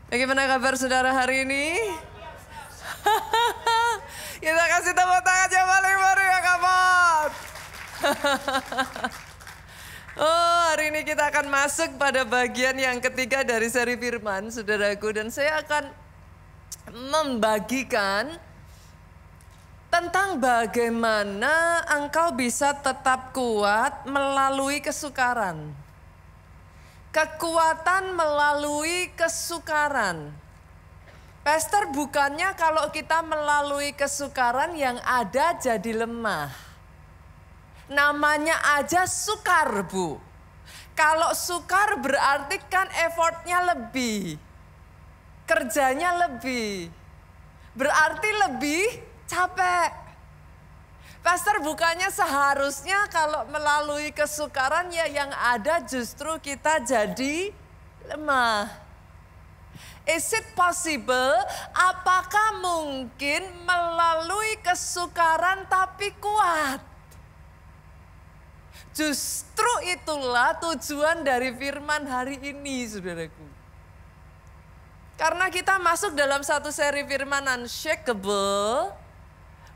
Bagaimana kabar saudara hari ini? Kita kasih tepuk tangan yang paling meriah, kawan. Oh, hari ini kita akan masuk pada bagian yang ketiga dari seri firman, saudaraku. Dan saya akan membagikan tentang bagaimana engkau bisa tetap kuat melalui kesukaran. Kekuatan melalui kesukaran. Pastor, bukannya kalau kita melalui kesukaran yang ada jadi lemah. Namanya aja sukar, Bu. Kalau sukar berarti kan effortnya lebih. Kerjanya lebih. Berarti lebih capek. Pastor, bukannya seharusnya kalau melalui kesukaran ya yang ada justru kita jadi lemah. Is it possible? Apakah mungkin melalui kesukaran tapi kuat? Justru itulah tujuan dari firman hari ini, saudaraku. Karena kita masuk dalam satu seri firman Unshakable.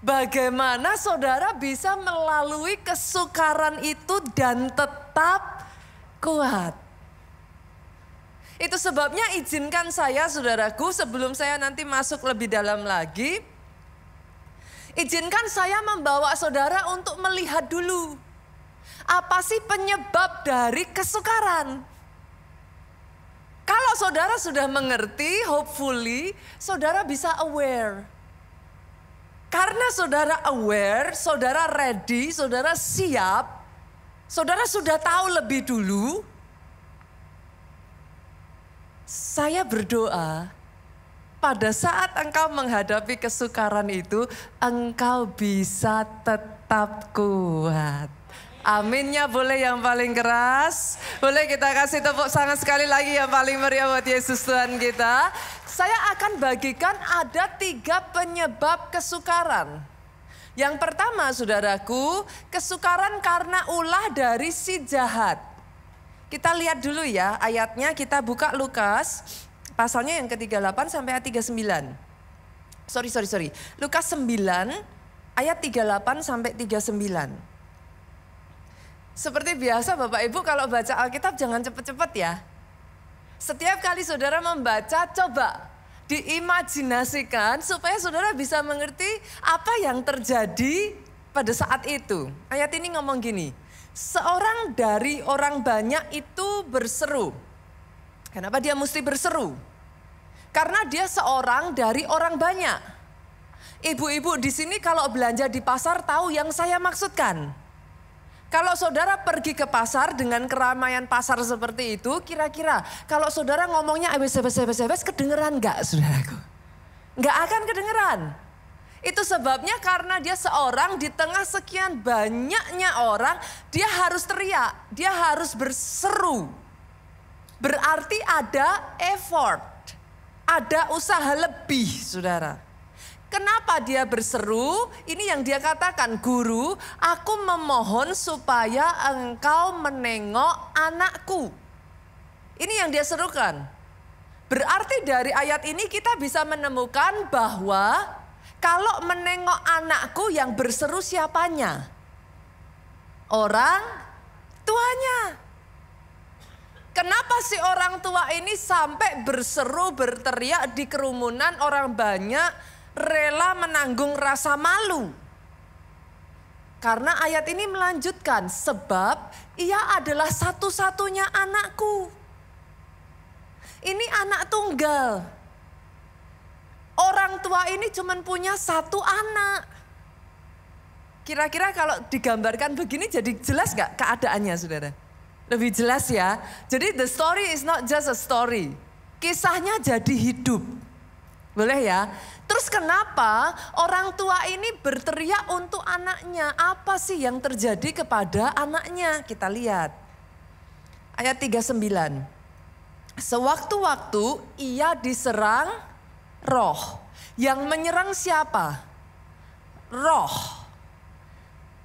Bagaimana saudara bisa melalui kesukaran itu dan tetap kuat. Itu sebabnya izinkan saya, saudaraku, sebelum saya nanti masuk lebih dalam lagi. Izinkan saya membawa saudara untuk melihat dulu. Apa sih penyebab dari kesukaran? Kalau saudara sudah mengerti, hopefully saudara bisa aware. Karena saudara aware, saudara ready, saudara siap, saudara sudah tahu lebih dulu. Saya berdoa pada saat engkau menghadapi kesukaran itu, engkau bisa tetap kuat. Aminnya boleh yang paling keras. Boleh kita kasih tepuk tangan sekali lagi yang paling meriah buat Yesus Tuhan kita. Saya akan bagikan ada 3 penyebab kesukaran. Yang pertama, saudaraku, kesukaran karena ulah dari si jahat. Kita lihat dulu ya ayatnya, kita buka Lukas pasalnya yang ke-38 sampai ayat 39. Sorry. Lukas 9 ayat 38 sampai 39. Seperti biasa Bapak Ibu kalau baca Alkitab jangan cepet-cepet ya. Setiap kali saudara membaca coba diimajinasikan supaya saudara bisa mengerti apa yang terjadi pada saat itu. Ayat ini ngomong gini, seorang dari orang banyak itu berseru. Kenapa dia mesti berseru? Karena dia seorang dari orang banyak. Ibu-ibu di sini kalau belanja di pasar tahu yang saya maksudkan. Kalau saudara pergi ke pasar dengan keramaian pasar seperti itu, kira-kira kalau saudara ngomongnya abes kedengeran gak, saudaraku? Gak akan kedengeran. Itu sebabnya karena dia seorang di tengah sekian banyaknya orang, dia harus teriak, dia harus berseru. Berarti ada effort, ada usaha lebih, saudara. Kenapa dia berseru? Ini yang dia katakan, Guru, aku memohon supaya engkau menengok anakku. Ini yang dia serukan. Berarti dari ayat ini kita bisa menemukan bahwa kalau menengok anakku yang berseru siapanya? Orang tuanya. Kenapa si orang tua ini sampai berseru, berteriak di kerumunan orang banyak, rela menanggung rasa malu? Karena ayat ini melanjutkan, sebab ia adalah satu-satunya anakku. Ini anak tunggal. Orang tua ini cuma punya satu anak. Kira-kira kalau digambarkan begini jadi jelas gak keadaannya, saudara? Lebih jelas ya. Jadi the story is not just a story. Kisahnya jadi hidup. Boleh ya? Terus kenapa orang tua ini berteriak untuk anaknya? Apa sih yang terjadi kepada anaknya? Kita lihat. Ayat 39. Sewaktu-waktu ia diserang roh. Yang menyerang siapa? Roh.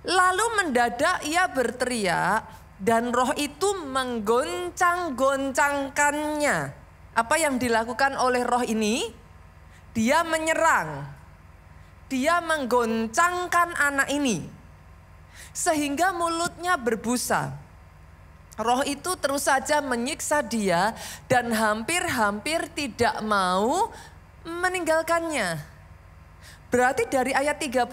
Lalu mendadak ia berteriak dan roh itu menggoncang-goncangkannya. Apa yang dilakukan oleh roh ini? Dia menyerang, dia menggoncangkan anak ini sehingga mulutnya berbusa. Roh itu terus saja menyiksa dia dan hampir-hampir tidak mau meninggalkannya. Berarti dari ayat 39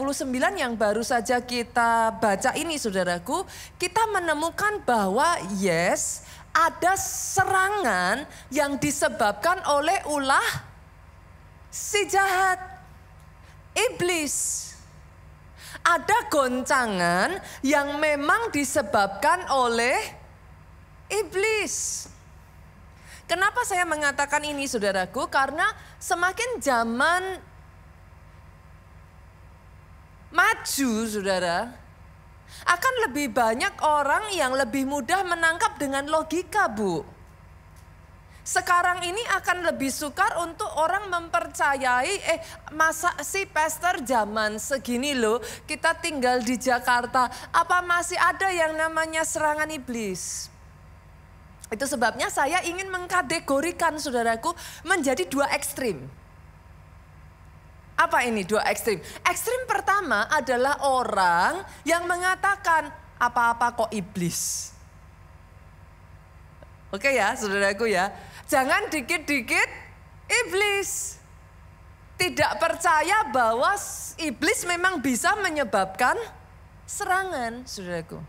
yang baru saja kita baca ini saudaraku, kita menemukan bahwa yes, ada serangan yang disebabkan oleh ulah si jahat, iblis. Ada goncangan yang memang disebabkan oleh iblis. Kenapa saya mengatakan ini saudaraku? Karena semakin zaman maju saudara, akan lebih banyak orang yang lebih mudah menangkap dengan logika, Bu. Sekarang ini akan lebih sukar untuk orang mempercayai, masa sih pastor zaman segini loh, kita tinggal di Jakarta, apa masih ada yang namanya serangan iblis? Itu sebabnya saya ingin mengkategorikan saudaraku menjadi dua ekstrim. Apa ini dua ekstrim? Ekstrim pertama adalah orang yang mengatakan apa-apa kok iblis. Oke ya saudaraku ya. Jangan dikit-dikit iblis. Tidak percaya bahwa iblis memang bisa menyebabkan serangan saudaraku.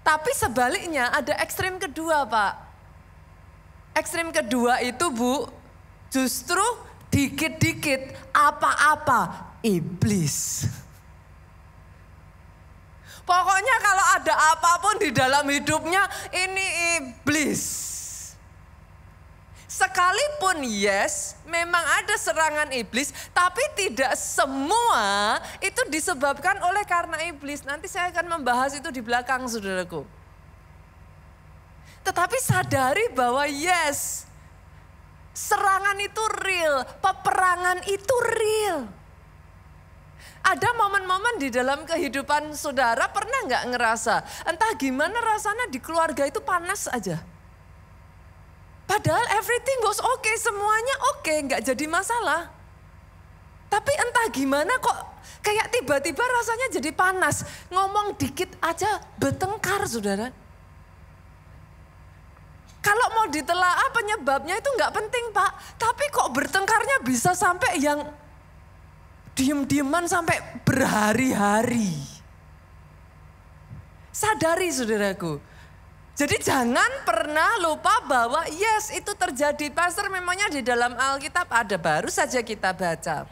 Tapi sebaliknya ada ekstrim kedua Pak. Ekstrim kedua itu Bu, justru dikit-dikit apa-apa iblis. Pokoknya kalau ada apapun di dalam hidupnya ini iblis. Sekalipun yes, memang ada serangan iblis, tapi tidak semua itu disebabkan oleh karena iblis. Nanti saya akan membahas itu di belakang saudaraku. Tetapi sadari bahwa yes, serangan itu real, peperangan itu real. Ada momen-momen di dalam kehidupan saudara pernah nggak ngerasa, entah gimana rasanya di keluarga itu panas aja. Padahal everything was okay, semuanya oke, nggak jadi masalah. Tapi entah gimana kok kayak tiba-tiba rasanya jadi panas. Ngomong dikit aja bertengkar saudara. Kalau mau ditelaah penyebabnya itu nggak penting Pak. Tapi kok bertengkarnya bisa sampai yang diem-dieman sampai berhari-hari. Sadari saudaraku. Jadi jangan pernah lupa bahwa yes itu terjadi. Pastor memangnya di dalam Alkitab ada, baru saja kita baca.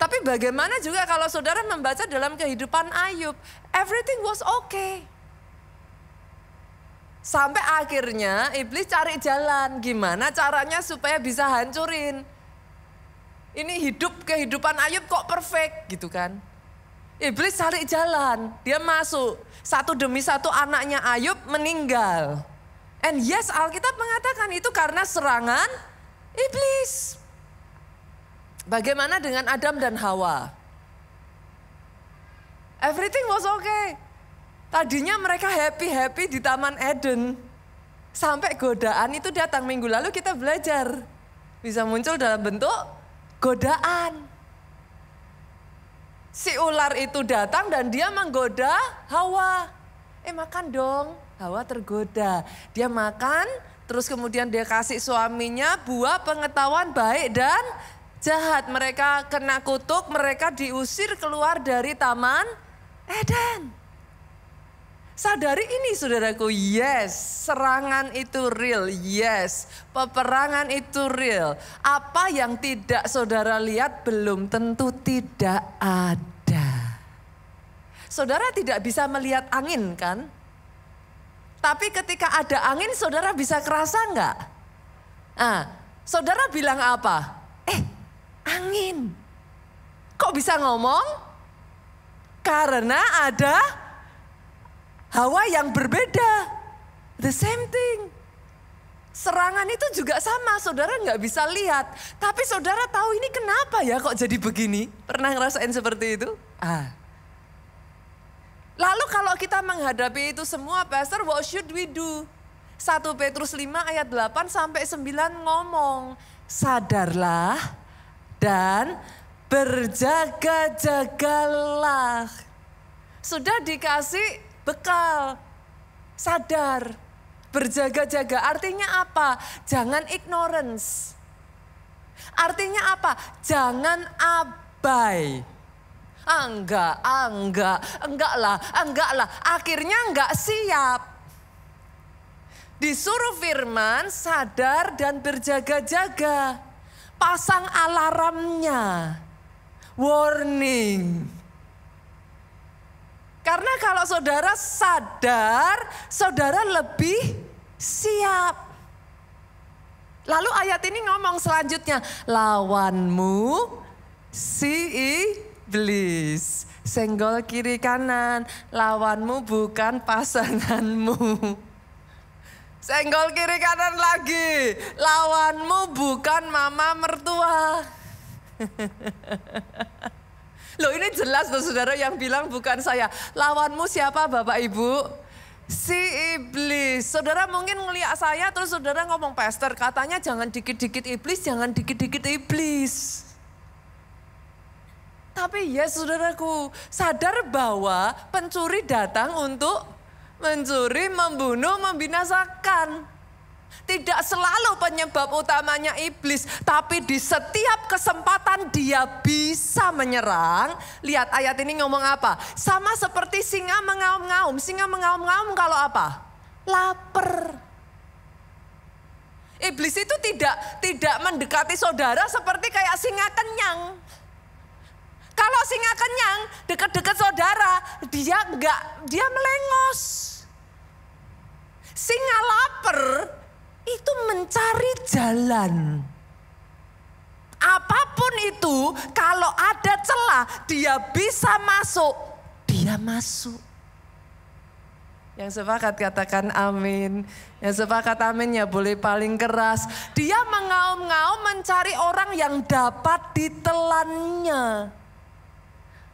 Tapi bagaimana juga kalau saudara membaca dalam kehidupan Ayub. Everything was okay. Sampai akhirnya iblis cari jalan. Gimana caranya supaya bisa hancurin. Ini kehidupan Ayub kok perfect gitu kan. Iblis cari jalan, dia masuk. Satu demi satu anaknya Ayub meninggal. And yes, Alkitab mengatakan itu karena serangan iblis. Bagaimana dengan Adam dan Hawa? Everything was okay. Tadinya mereka happy-happy di Taman Eden. Sampai godaan itu datang. Minggu lalu kita belajar. Bisa muncul dalam bentuk godaan. Si ular itu datang dan dia menggoda Hawa. Makan dong. Hawa tergoda. Dia makan, terus kemudian dia kasih suaminya buah pengetahuan baik dan jahat. Mereka kena kutuk, mereka diusir keluar dari Taman Eden. Sadari ini saudaraku, yes, serangan itu real, yes, peperangan itu real. Apa yang tidak saudara lihat belum tentu tidak ada. Saudara tidak bisa melihat angin kan? Tapi ketika ada angin saudara bisa kerasa enggak? Saudara bilang apa? Angin. Kok bisa ngomong? Karena ada Hawa yang berbeda, the same thing. Serangan itu juga sama, saudara nggak bisa lihat. Tapi saudara tahu ini kenapa ya kok jadi begini? Pernah ngerasain seperti itu? Lalu kalau kita menghadapi itu semua, Pastor, what should we do? 1 Petrus 5 ayat 8 sampai 9 ngomong, sadarlah dan berjaga-jagalah. Sudah dikasih bekal, sadar, berjaga-jaga. Artinya apa? Jangan ignorance. Artinya apa? Jangan abai. Enggak lah. Akhirnya enggak siap. Disuruh firman, sadar dan berjaga-jaga. Pasang alarmnya. Warning. Karena kalau saudara sadar, saudara lebih siap. Lalu ayat ini ngomong selanjutnya, lawanmu si iblis. Senggol kiri kanan, lawanmu bukan pasanganmu. Senggol kiri kanan lagi, lawanmu bukan mama mertua. Loh ini jelas loh saudara yang bilang bukan saya. Lawanmu siapa Bapak Ibu? Si iblis. Saudara mungkin ngeliat saya terus saudara ngomong, pastor katanya jangan dikit-dikit iblis, jangan dikit-dikit iblis. Tapi ya saudaraku, sadar bahwa pencuri datang untuk mencuri, membunuh, membinasakan. Tidak selalu penyebab utamanya iblis, tapi di setiap kesempatan dia bisa menyerang. Lihat ayat ini ngomong apa? Sama seperti singa mengaum-ngaum. Singa mengaum-ngaum kalau apa? Lapar. Iblis itu tidak mendekati saudara seperti kayak singa kenyang. Kalau singa kenyang dekat-dekat saudara, dia melengos. Singa lapar itu mencari jalan. Apapun itu, kalau ada celah, dia bisa masuk. Dia masuk. Yang sepakat katakan amin. Yang sepakat amin ya boleh paling keras. Dia mengaum-ngaum mencari orang yang dapat ditelannya.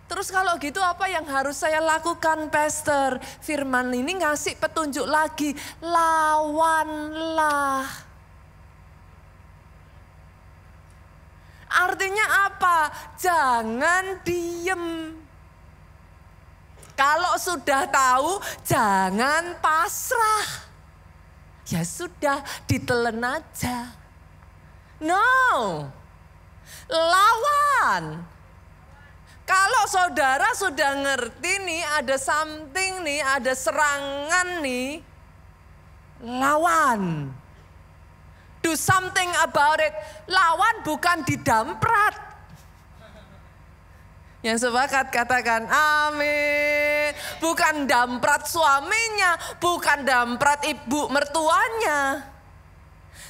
Terus kalau gitu apa yang harus saya lakukan, pastor? Firman ini ngasih petunjuk lagi, lawanlah. Artinya apa? Jangan diem. Kalau sudah tahu, jangan pasrah. Ya sudah, ditelan aja. No, lawan. Kalau saudara sudah ngerti nih, ada something nih, ada serangan nih, lawan. Do something about it. Lawan bukan didamprat. Yang sepakat katakan amin. Bukan damprat suaminya, bukan damprat ibu mertuanya.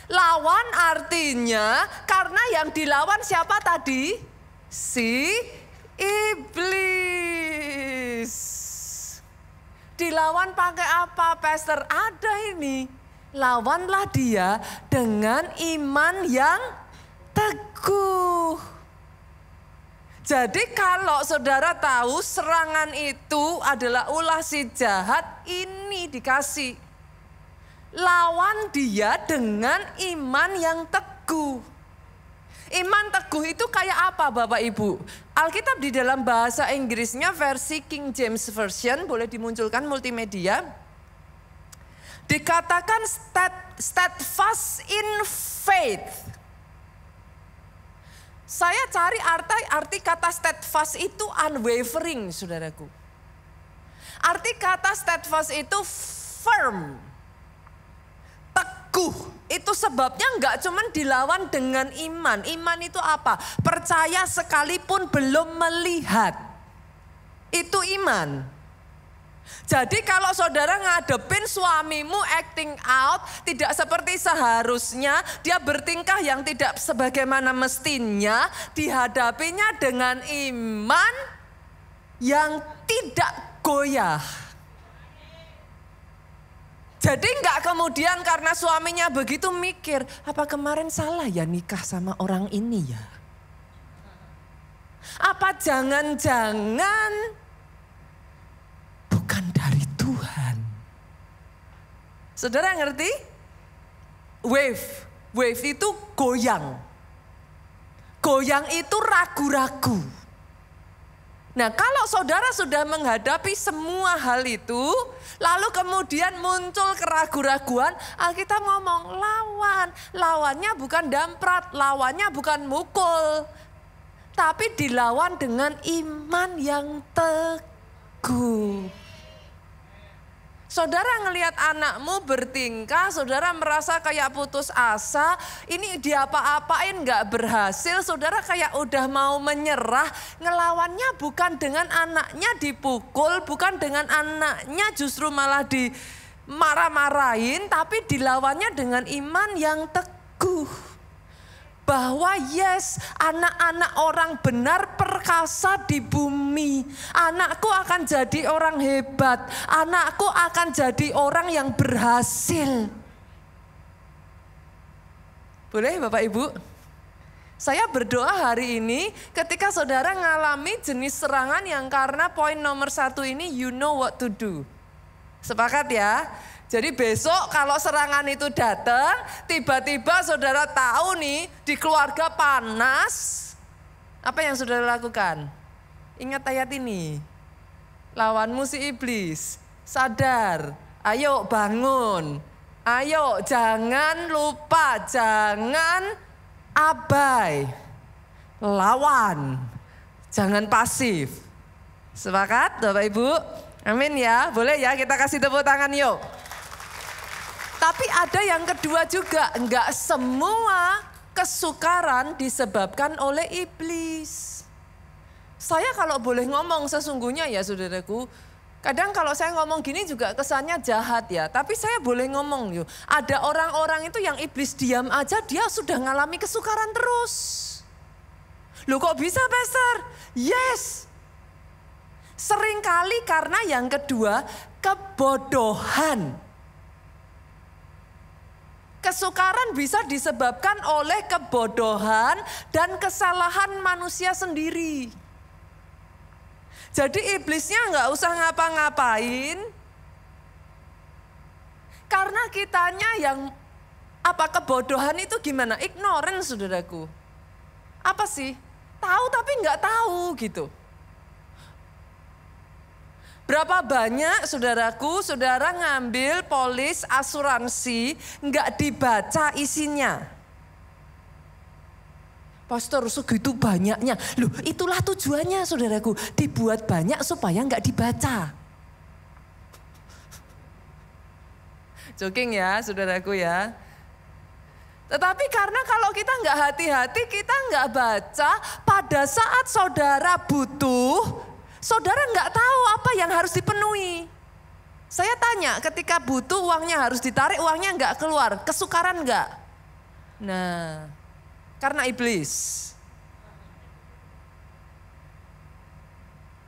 Lawan artinya karena yang dilawan siapa tadi? Si iblis. Dilawan pakai apa, pastor? Ada ini. Lawanlah dia dengan iman yang teguh. Jadi kalau saudara tahu serangan itu adalah ulah si jahat, ini dikasih. Lawan dia dengan iman yang teguh. Iman teguh itu kayak apa Bapak Ibu? Alkitab di dalam bahasa Inggrisnya versi King James Version, boleh dimunculkan multimedia. Dikatakan steadfast in faith. Saya cari arti kata steadfast itu unwavering, saudaraku. Arti kata steadfast itu firm, teguh. Itu sebabnya enggak cuma dilawan dengan iman. Iman itu apa? Percaya sekalipun belum melihat. Itu iman. Jadi kalau saudara ngadepin suamimu acting out, tidak seperti seharusnya, dia bertingkah yang tidak sebagaimana mestinya, dihadapinya dengan iman yang tidak goyah. Jadi enggak kemudian karena suaminya begitu mikir, apa kemarin salah ya nikah sama orang ini ya? Apa jangan bukan dari Tuhan? Saudara ngerti? Wave. Wave itu goyang. Goyang itu ragu-ragu. Nah, kalau saudara sudah menghadapi semua hal itu, lalu kemudian muncul keraguan-raguan, Alkitab ngomong lawan. Lawannya bukan damprat, lawannya bukan mukul. Tapi dilawan dengan iman yang teguh. Saudara ngelihat anakmu bertingkah, saudara merasa kayak putus asa, ini diapa-apain gak berhasil, saudara kayak udah mau menyerah. Ngelawannya bukan dengan anaknya dipukul, bukan dengan anaknya justru malah dimarah-marahin, tapi dilawannya dengan iman yang teguh. Bahwa yes, anak-anak orang benar perkasa di bumi. Anakku akan jadi orang hebat. Anakku akan jadi orang yang berhasil. Boleh Bapak Ibu? Saya berdoa hari ini ketika saudara ngalami jenis serangan yang karena poin nomor 1 ini, you know what to do. Sepakat ya? Jadi besok kalau serangan itu datang, tiba-tiba saudara tahu nih di keluarga panas, apa yang saudara lakukan? Ingat ayat ini, lawanmu si iblis, sadar, ayo bangun, ayo jangan lupa, jangan abai, lawan, jangan pasif. Sepakat Bapak Ibu? Amin ya, boleh ya kita kasih tepuk tangan yuk. Tapi ada yang kedua juga, enggak semua kesukaran disebabkan oleh iblis. Saya kalau boleh ngomong sesungguhnya ya saudaraku, kadang kalau saya ngomong gini juga kesannya jahat ya. Tapi saya boleh ngomong yuk, ada orang-orang itu yang iblis diam aja dia sudah ngalami kesukaran terus. Loh kok bisa Pastor? Yes. Seringkali karena yang kedua, kebodohan. Kesukaran bisa disebabkan oleh kebodohan dan kesalahan manusia sendiri. Jadi iblisnya nggak usah ngapa-ngapain. Karena kitanya yang kebodohan itu gimana? Ignorance saudaraku. Apa sih? Tahu tapi nggak tahu gitu. Berapa banyak saudaraku, saudara ngambil polis asuransi, nggak dibaca isinya. Pastor segitu banyaknya, loh itulah tujuannya saudaraku, dibuat banyak supaya nggak dibaca. Joking ya saudaraku ya. Tetapi karena kalau kita nggak hati-hati, kita nggak baca, pada saat saudara butuh, saudara nggak tahu apa yang harus dipenuhi. Saya tanya, ketika butuh uangnya harus ditarik, uangnya nggak keluar, kesukaran nggak? Nah, karena iblis.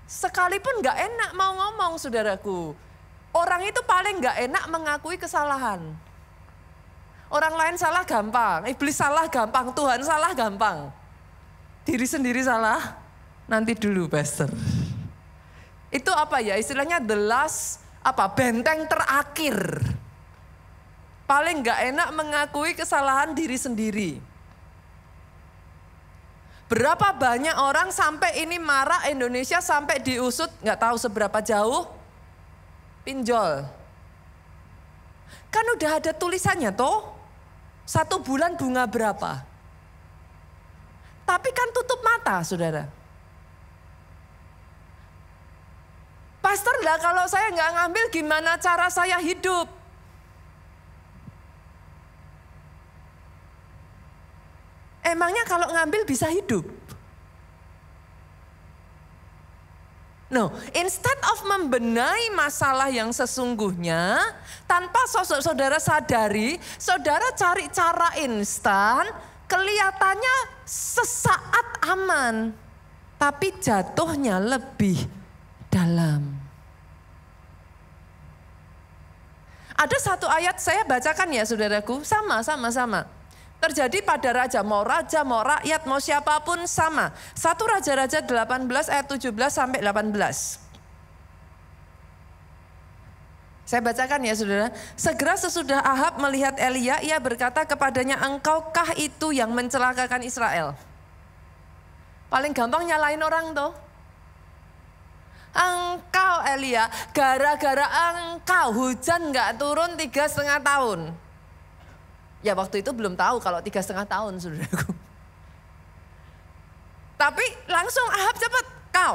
Sekalipun nggak enak mau ngomong saudaraku, orang itu paling nggak enak mengakui kesalahan. Orang lain salah gampang, iblis salah gampang, Tuhan salah gampang. Diri sendiri salah, nanti dulu Pastor. Itu apa ya istilahnya the last benteng terakhir. Paling gak enak mengakui kesalahan diri sendiri. Berapa banyak orang sampai ini marah Indonesia sampai diusut gak tahu seberapa jauh pinjol. Kan udah ada tulisannya toh 1 bulan bunga berapa. Tapi kan tutup mata saudara. Pastor lah kalau saya nggak ngambil gimana cara saya hidup? Emangnya kalau ngambil bisa hidup? No, instead of membenahi masalah yang sesungguhnya, tanpa saudara sadari, saudara cari cara instan, kelihatannya sesaat aman, tapi jatuhnya lebih dalam. Ada satu ayat saya bacakan ya saudaraku, sama. Terjadi pada raja, mau rakyat, mau siapapun sama. 1 Raja-Raja 18 ayat 17 sampai 18. Saya bacakan ya saudara. Segera sesudah Ahab melihat Elia, ia berkata kepadanya, engkaukah itu yang mencelakakan Israel? Paling gampang nyalain orang tuh. Engkau Elia, gara-gara engkau hujan gak turun 3,5 tahun. Ya waktu itu belum tahu kalau 3,5 tahun saudaraku. Tapi langsung Ahab cepat, kau,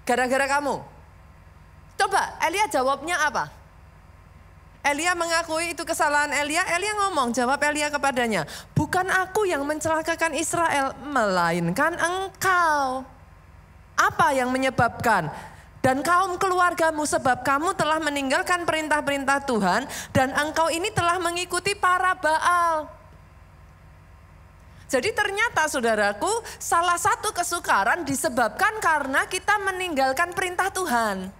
gara-gara kamu. Coba Elia jawabnya apa? Elia mengakui itu kesalahan Elia. Elia ngomong, jawab Elia kepadanya, bukan aku yang mencelakakan Israel, melainkan engkau. Apa yang menyebabkan? Dan kaum keluargamu, sebab kamu telah meninggalkan perintah-perintah Tuhan dan engkau ini telah mengikuti para Baal. Jadi ternyata saudaraku, salah satu kesukaran disebabkan karena kita meninggalkan perintah Tuhan.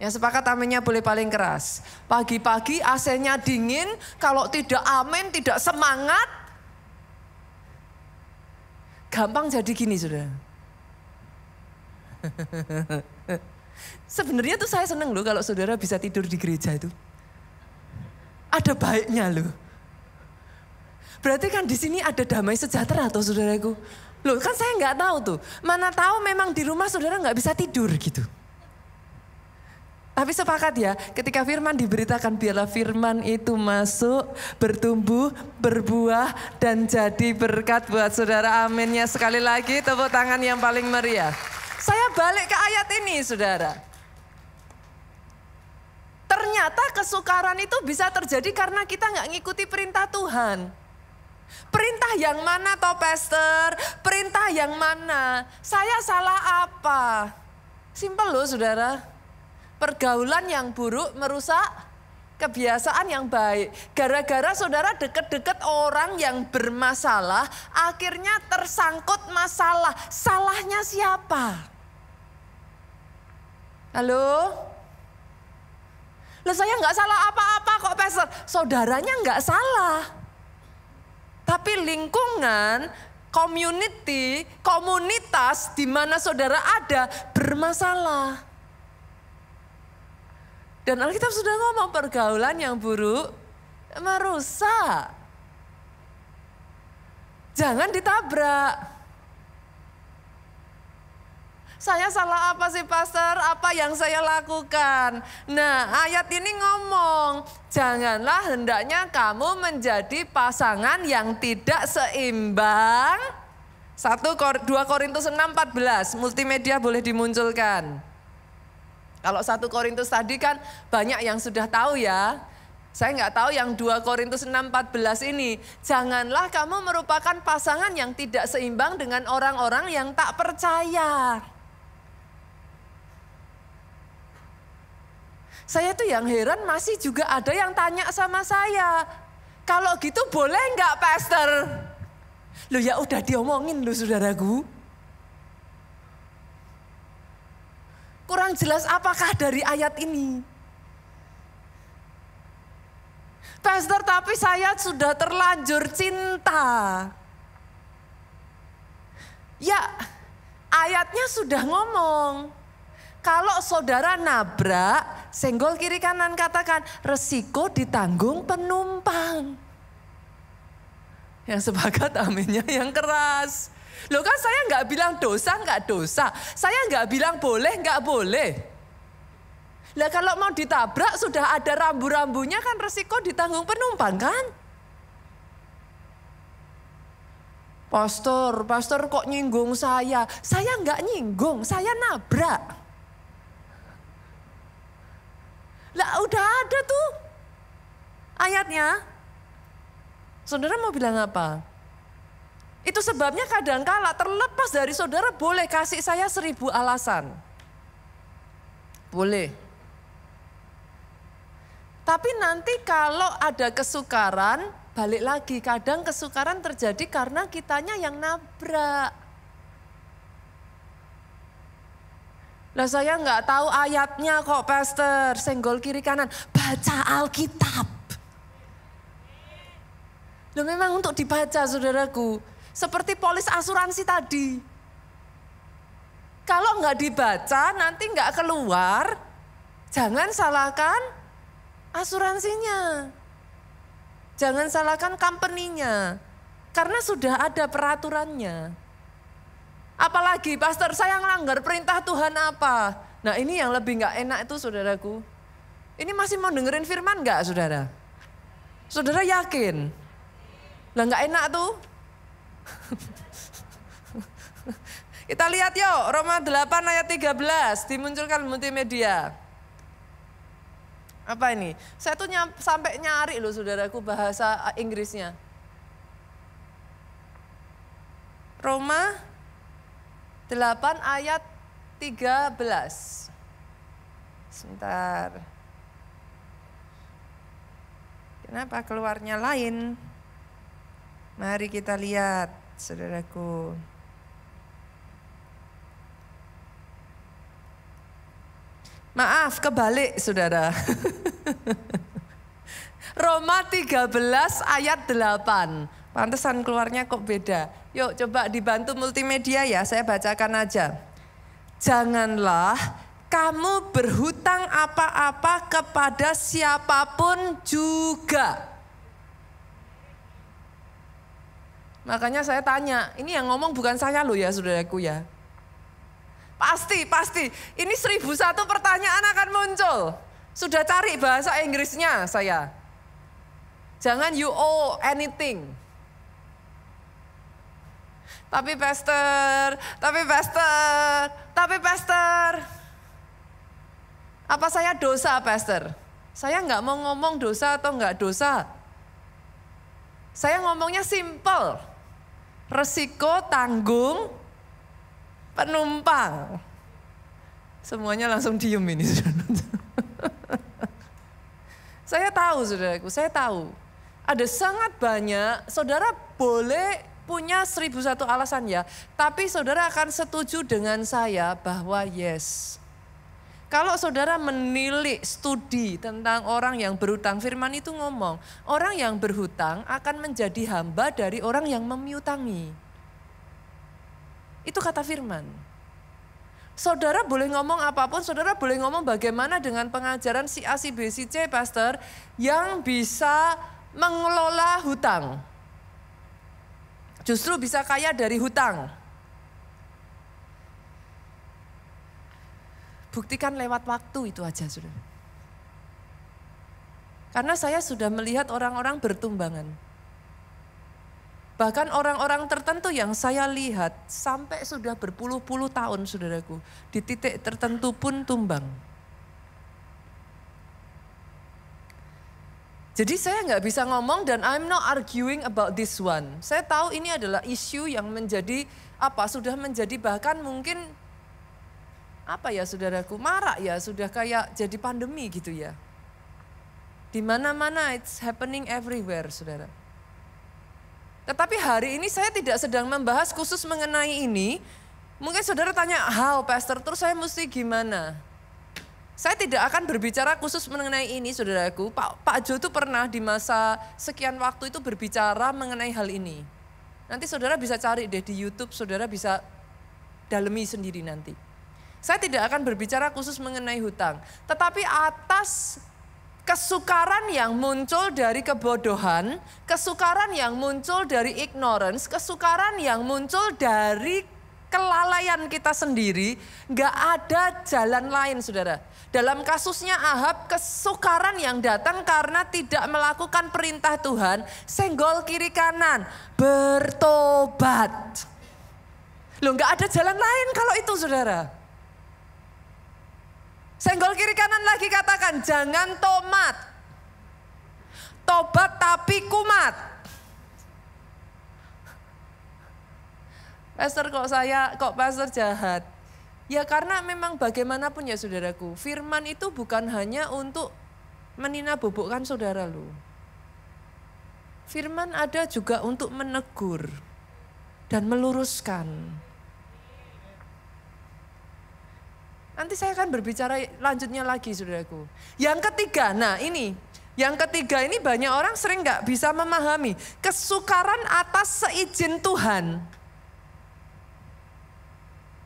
Yang sepakat aminnya boleh paling keras. Pagi-pagi AC-nya dingin, kalau tidak amin, tidak semangat. Gampang jadi gini saudara. Sebenarnya tuh saya seneng loh kalau saudara bisa tidur di gereja itu. Ada baiknya loh. Berarti kan di sini ada damai sejahtera tuh saudaraku. Loh kan saya nggak tahu tuh. Mana tahu memang di rumah saudara nggak bisa tidur gitu. Tapi sepakat ya, ketika firman diberitakan, biarlah firman itu masuk, bertumbuh, berbuah, dan jadi berkat buat saudara. Aminnya sekali lagi, tepuk tangan yang paling meriah. Saya balik ke ayat ini saudara. Ternyata kesukaran itu bisa terjadi karena kita nggak ngikuti perintah Tuhan. Perintah yang mana toh pastor? Perintah yang mana? Saya salah apa? Simpel loh saudara. Pergaulan yang buruk merusak kebiasaan yang baik. Gara-gara saudara deket-deket orang yang bermasalah, akhirnya tersangkut masalah. Salahnya siapa? Halo? Loh saya nggak salah apa-apa kok pastor. Saudaranya nggak salah. Tapi lingkungan, community, komunitas di mana saudara ada bermasalah. Dan Alkitab sudah ngomong pergaulan yang buruk merusak. Jangan ditabrak. Saya salah apa sih pastor? Apa yang saya lakukan? Nah ayat ini ngomong, janganlah hendaknya kamu menjadi pasangan yang tidak seimbang. 2 Korintus 6:14, multimedia boleh dimunculkan. Kalau 1 Korintus tadi kan banyak yang sudah tahu ya. Saya nggak tahu yang 2 Korintus 6:14 ini. Janganlah kamu merupakan pasangan yang tidak seimbang dengan orang-orang yang tak percaya. Saya tuh yang heran masih juga ada yang tanya sama saya. Kalau gitu boleh nggak pastor? Loh ya udah diomongin loh saudaraku. Kurang jelas apakah dari ayat ini? Pastor, tapi saya sudah terlanjur cinta. Ya, ayatnya sudah ngomong. Kalau saudara nabrak, senggol kiri kanan, katakan resiko ditanggung penumpang. Yang sepakat aminnya yang keras. Loh kan saya nggak bilang dosa nggak dosa, saya nggak bilang boleh nggak boleh. Lah kalau mau ditabrak sudah ada rambu-rambunya kan resiko ditanggung penumpang kan? Pastor kok nyinggung saya nggak nyinggung, saya nabrak. Lah udah ada tuh ayatnya. Saudara mau bilang apa? Itu sebabnya kadangkala terlepas dari saudara boleh kasih saya 1000 alasan. Boleh. Tapi nanti kalau ada kesukaran, balik lagi. Kadang kesukaran terjadi karena kitanya yang nabrak. Lah saya nggak tahu ayatnya kok pastor, senggol kiri kanan. Baca Alkitab. Loh memang untuk dibaca saudaraku. Seperti polis asuransi tadi. Kalau nggak dibaca nanti nggak keluar Jangan salahkan asuransinya. Jangan salahkan company-nya. Karena sudah ada peraturannya. Apalagi pastor, saya ngelanggar perintah Tuhan apa? Nah ini yang lebih gak enak itu saudaraku. Ini masih mau dengerin firman gak saudara? Saudara yakin? Lah gak enak tuh. Kita lihat yuk Roma 8 ayat 13 dimunculkan multimedia. Apa ini? Saya tuh sampai nyari loh saudaraku bahasa Inggrisnya. Roma 8 ayat 13. Sebentar. Kenapa keluarnya lain? Mari kita lihat saudaraku. Maaf, kebalik saudara. Roma 13 ayat 8. Pantesan keluarnya kok beda. Yuk coba dibantu multimedia ya, saya bacakan aja. Janganlah kamu berhutang apa-apa kepada siapapun juga. Makanya saya tanya, ini yang ngomong bukan saya loh ya saudaraku ya. Pasti. Ini 1001 pertanyaan akan muncul. Sudah cari bahasa Inggrisnya saya. Jangan you owe anything. Tapi pastor. Apa saya dosa pastor? Saya nggak mau ngomong dosa atau nggak dosa. Saya ngomongnya simple. Resiko tanggung penumpang. Semuanya langsung diem ini. Saya tahu saudaraku, saya tahu. Ada sangat banyak, saudara boleh punya 1001 alasan ya. Tapi saudara akan setuju dengan saya bahwa yes. Kalau saudara menilik studi tentang orang yang berhutang, firman itu ngomong, orang yang berhutang akan menjadi hamba dari orang yang memiutangi. Itu kata firman. Saudara boleh ngomong apapun, saudara boleh ngomong bagaimana dengan pengajaran si A, si B, si C, pastor, yang bisa mengelola hutang. Justru bisa kaya dari hutang. Buktikan lewat waktu itu aja, saudara. Karena saya sudah melihat orang-orang bertumbangan. Bahkan orang-orang tertentu yang saya lihat sampai sudah berpuluh-puluh tahun saudaraku. Di titik tertentu pun tumbang. Jadi saya nggak bisa ngomong dan I'm not arguing about this one. Saya tahu ini adalah isu yang menjadi sudah menjadi bahkan mungkin saudaraku, marak ya, sudah kayak jadi pandemi gitu ya. Di mana-mana it's happening everywhere saudara. Tetapi hari ini saya tidak sedang membahas khusus mengenai ini. Mungkin saudara tanya, how pastor, terus saya mesti gimana? Saya tidak akan berbicara khusus mengenai ini saudaraku. Pak Jo itu pernah di masa sekian waktu itu berbicara mengenai hal ini. Nanti saudara bisa cari deh di YouTube, saudara bisa dalemi sendiri nanti. Saya tidak akan berbicara khusus mengenai hutang. Tetapi atas kesukaran yang muncul dari kebodohan, kesukaran yang muncul dari ignorance, kesukaran yang muncul dari kelalaian kita sendiri, gak ada jalan lain saudara. Dalam kasusnya Ahab, kesukaran yang datang karena tidak melakukan perintah Tuhan, senggol kiri kanan, bertobat. Loh gak ada jalan lain kalau itu saudara. Senggol kiri kanan lagi katakan, jangan tomat. Tobat tapi kumat. Pastor kok pastor jahat? Ya karena memang bagaimanapun ya saudaraku, firman itu bukan hanya untuk menina-bobokkan saudara loh. Firman ada juga untuk menegur dan meluruskan. Nanti saya akan berbicara lanjutnya lagi saudaraku. Yang ketiga, yang ketiga ini banyak orang sering gak bisa memahami. Kesukaran atas seizin Tuhan.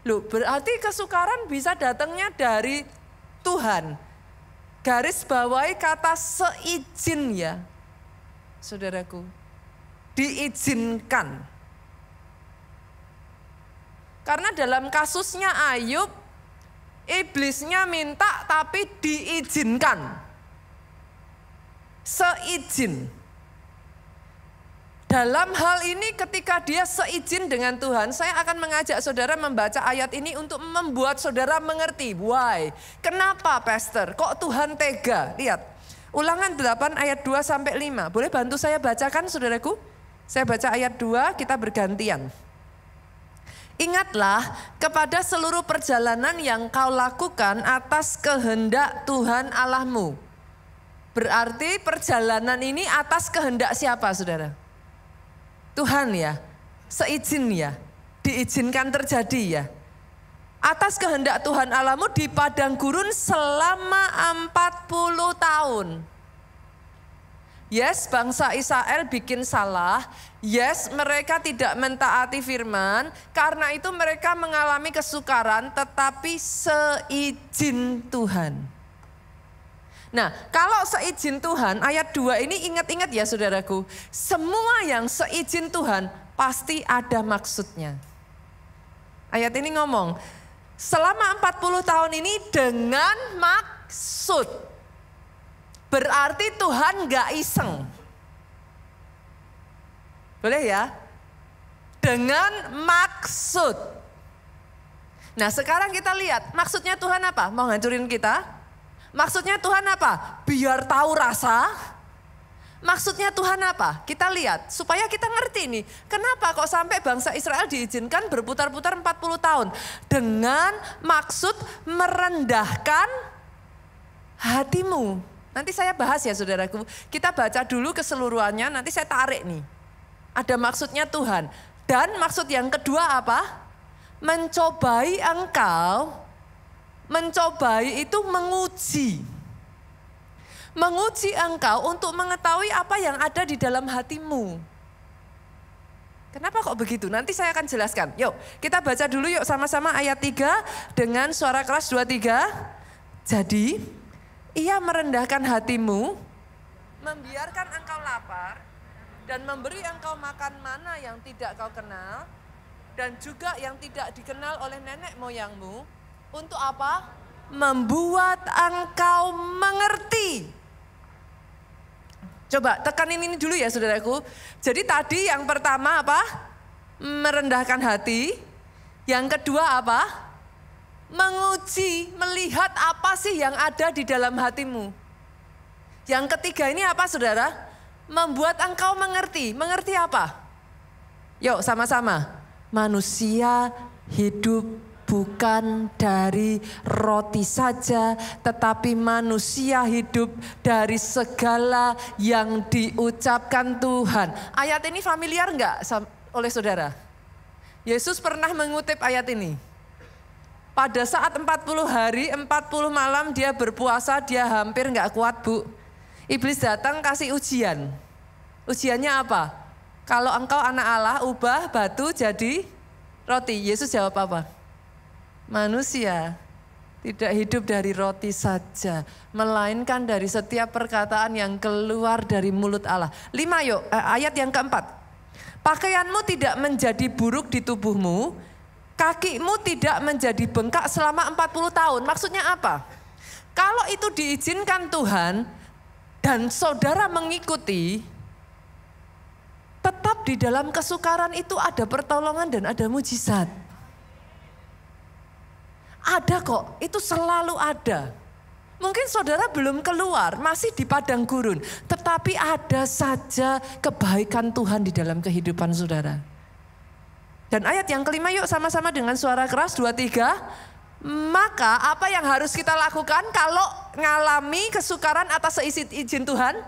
Loh berarti kesukaran bisa datangnya dari Tuhan. garis bawahi kata seizin ya, saudaraku. Diizinkan. Karena dalam kasusnya Ayub, iblisnya minta tapi diizinkan. Seizin. Dalam hal ini ketika dia seizin dengan Tuhan, saya akan mengajak saudara membaca ayat ini untuk membuat saudara mengerti. Why? Kenapa pastor? Kok Tuhan tega? Lihat, Ulangan 8 ayat 2 sampai 5. Boleh bantu saya bacakan saudaraku? Saya baca ayat 2, kita bergantian. Ingatlah kepada seluruh perjalanan yang kau lakukan atas kehendak Tuhan Allahmu. Berarti perjalanan ini atas kehendak siapa saudara? Tuhan ya, seizin ya, diizinkan terjadi ya. Atas kehendak Tuhan Allahmu di padang gurun selama 40 tahun. Yes, bangsa Israel bikin salah. Yes, mereka tidak mentaati firman. Karena itu mereka mengalami kesukaran, tetapi seizin Tuhan. Nah, kalau seizin Tuhan, ayat 2 ini ingat-ingat ya saudaraku. Semua yang seizin Tuhan pasti ada maksudnya. Ayat ini ngomong, selama 40 tahun ini dengan maksud. Berarti Tuhan gak iseng. Boleh ya? Dengan maksud. Nah sekarang kita lihat, maksudnya Tuhan apa? Mau hancurin kita? Maksudnya Tuhan apa? Biar tahu rasa. Maksudnya Tuhan apa? Kita lihat supaya kita ngerti nih. Kenapa kok sampai bangsa Israel diizinkan berputar-putar 40 tahun. Dengan maksud merendahkan hatimu. Nanti saya bahas ya saudaraku. Kita baca dulu keseluruhannya, nanti saya tarik nih. Ada maksudnya Tuhan. Dan maksud yang kedua apa? Mencobai engkau. Mencobai itu menguji. Menguji engkau untuk mengetahui apa yang ada di dalam hatimu. Kenapa kok begitu? Nanti saya akan jelaskan. Yuk kita baca dulu yuk sama-sama ayat 3 dengan suara keras 2-3. Jadi ia merendahkan hatimu, membiarkan engkau lapar, dan memberi engkau makan mana yang tidak kau kenal, dan juga yang tidak dikenal oleh nenek moyangmu. Untuk apa? Membuat engkau mengerti. Coba tekanin ini dulu ya saudaraku. Jadi tadi yang pertama apa? Merendahkan hati. Yang kedua apa? Menguji, melihat apa sih yang ada di dalam hatimu. Yang ketiga ini apa saudara? Membuat engkau mengerti. Mengerti apa? Yuk sama-sama. Manusia hidup bukan dari roti saja, tetapi manusia hidup dari segala yang diucapkan Tuhan. Ayat ini familiar enggak oleh saudara? Yesus pernah mengutip ayat ini. Pada saat 40 hari, 40 malam dia berpuasa, dia hampir enggak kuat bu. Iblis datang kasih ujian. Ujiannya apa? Kalau engkau anak Allah, ubah batu jadi roti. Yesus jawab apa? Manusia tidak hidup dari roti saja, melainkan dari setiap perkataan yang keluar dari mulut Allah. 5 yuk, ayat yang keempat. Pakaianmu tidak menjadi buruk di tubuhmu, kakimu tidak menjadi bengkak selama 40 tahun. Maksudnya apa? Kalau itu diizinkan Tuhan dan saudara mengikuti, tetap di dalam kesukaran itu ada pertolongan dan ada mujizat. Ada kok, itu selalu ada. Mungkin saudara belum keluar, masih di padang gurun. Tetapi ada saja kebaikan Tuhan di dalam kehidupan saudara. Dan ayat yang kelima yuk sama-sama dengan suara keras 2-3. Maka apa yang harus kita lakukan kalau ngalami kesukaran atas seizin Tuhan?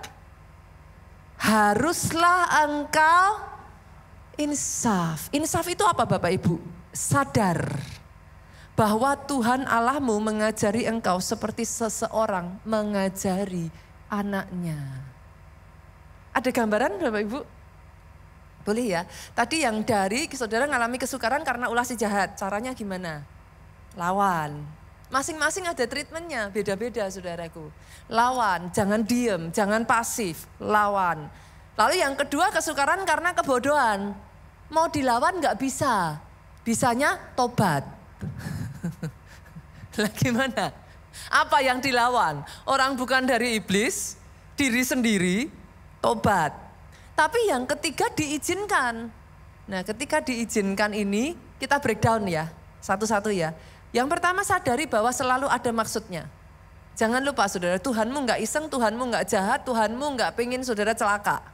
Haruslah engkau insaf. Insaf itu apa Bapak Ibu? Sadar bahwa Tuhan Allahmu mengajari engkau seperti seseorang mengajari anaknya. Ada gambaran Bapak Ibu? Boleh ya? Tadi yang dari saudara ngalami kesukaran karena ulah si jahat. Caranya gimana? Lawan. Masing-masing ada treatmentnya, beda-beda saudaraku. Lawan, jangan diem, jangan pasif, lawan. Lalu yang kedua kesukaran karena kebodohan. Mau dilawan gak bisa, bisanya tobat. Lah gimana? Apa yang dilawan? Orang bukan dari iblis, diri sendiri, tobat. Tapi yang ketiga diizinkan. Nah ketika diizinkan ini kita breakdown ya, satu-satu ya. Yang pertama sadari bahwa selalu ada maksudnya. Jangan lupa saudara, Tuhanmu gak iseng, Tuhanmu gak jahat, Tuhanmu gak pengen saudara celaka.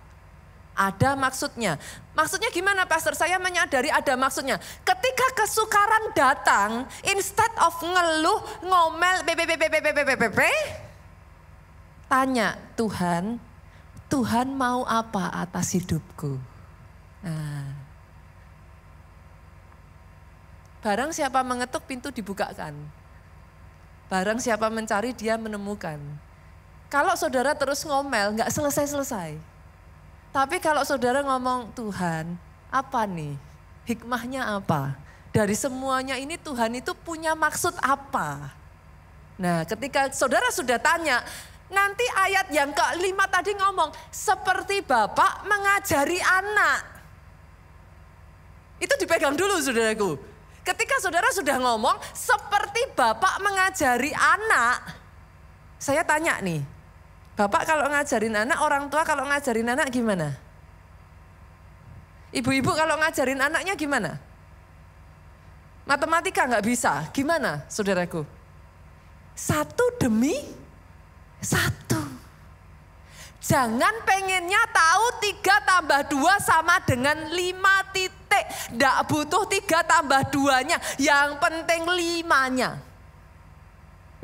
Ada maksudnya. Maksudnya gimana pastor? Saya menyadari ada maksudnya. Ketika kesukaran datang, instead of ngeluh, ngomel, tanya Tuhan, Tuhan mau apa atas hidupku? Nah, barang siapa mengetuk pintu dibukakan. Barang siapa mencari dia menemukan. Kalau saudara terus ngomel gak selesai-selesai. Tapi kalau saudara ngomong Tuhan apa nih? Hikmahnya apa? Dari semuanya ini Tuhan itu punya maksud apa? Nah ketika saudara sudah tanya, nanti ayat yang ke-5 tadi ngomong seperti Bapak mengajari anak. Itu dipegang dulu saudaraku. Ketika saudara sudah ngomong seperti Bapak mengajari anak, saya tanya nih, Bapak kalau ngajarin anak, orang tua kalau ngajarin anak gimana? Ibu-ibu kalau ngajarin anaknya gimana? Matematika nggak bisa, gimana saudaraku? Satu demi satu. Jangan pengennya tahu 3 tambah 2 sama dengan 5 titik. Nggak butuh 3 tambah 2-nya, yang penting 5-nya.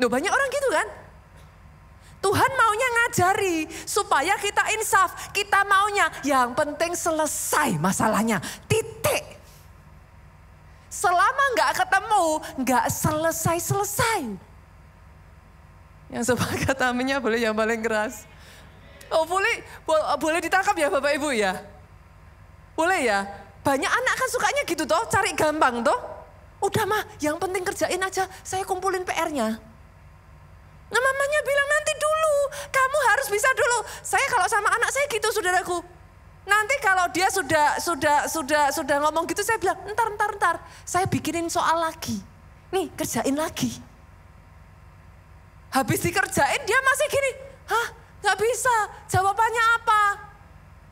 Loh banyak orang gitu kan? Tuhan maunya ngajari supaya kita insaf. Kita maunya yang penting selesai masalahnya, titik. Selama nggak ketemu, nggak selesai-selesai. Yang sepakat aminnya boleh yang paling keras. Oh boleh ditangkap ya Bapak Ibu ya? Boleh ya? Banyak anak kan sukanya gitu toh, cari gampang toh. Udah mah yang penting kerjain aja, saya kumpulin PR-nya. Nah mamanya bilang nanti dulu, kamu harus bisa dulu. Saya kalau sama anak saya gitu saudaraku. Nanti kalau dia sudah ngomong gitu saya bilang entar. Saya bikinin soal lagi. Nih kerjain lagi. Habis dikerjain dia masih gini, hah? Gak bisa, jawabannya apa?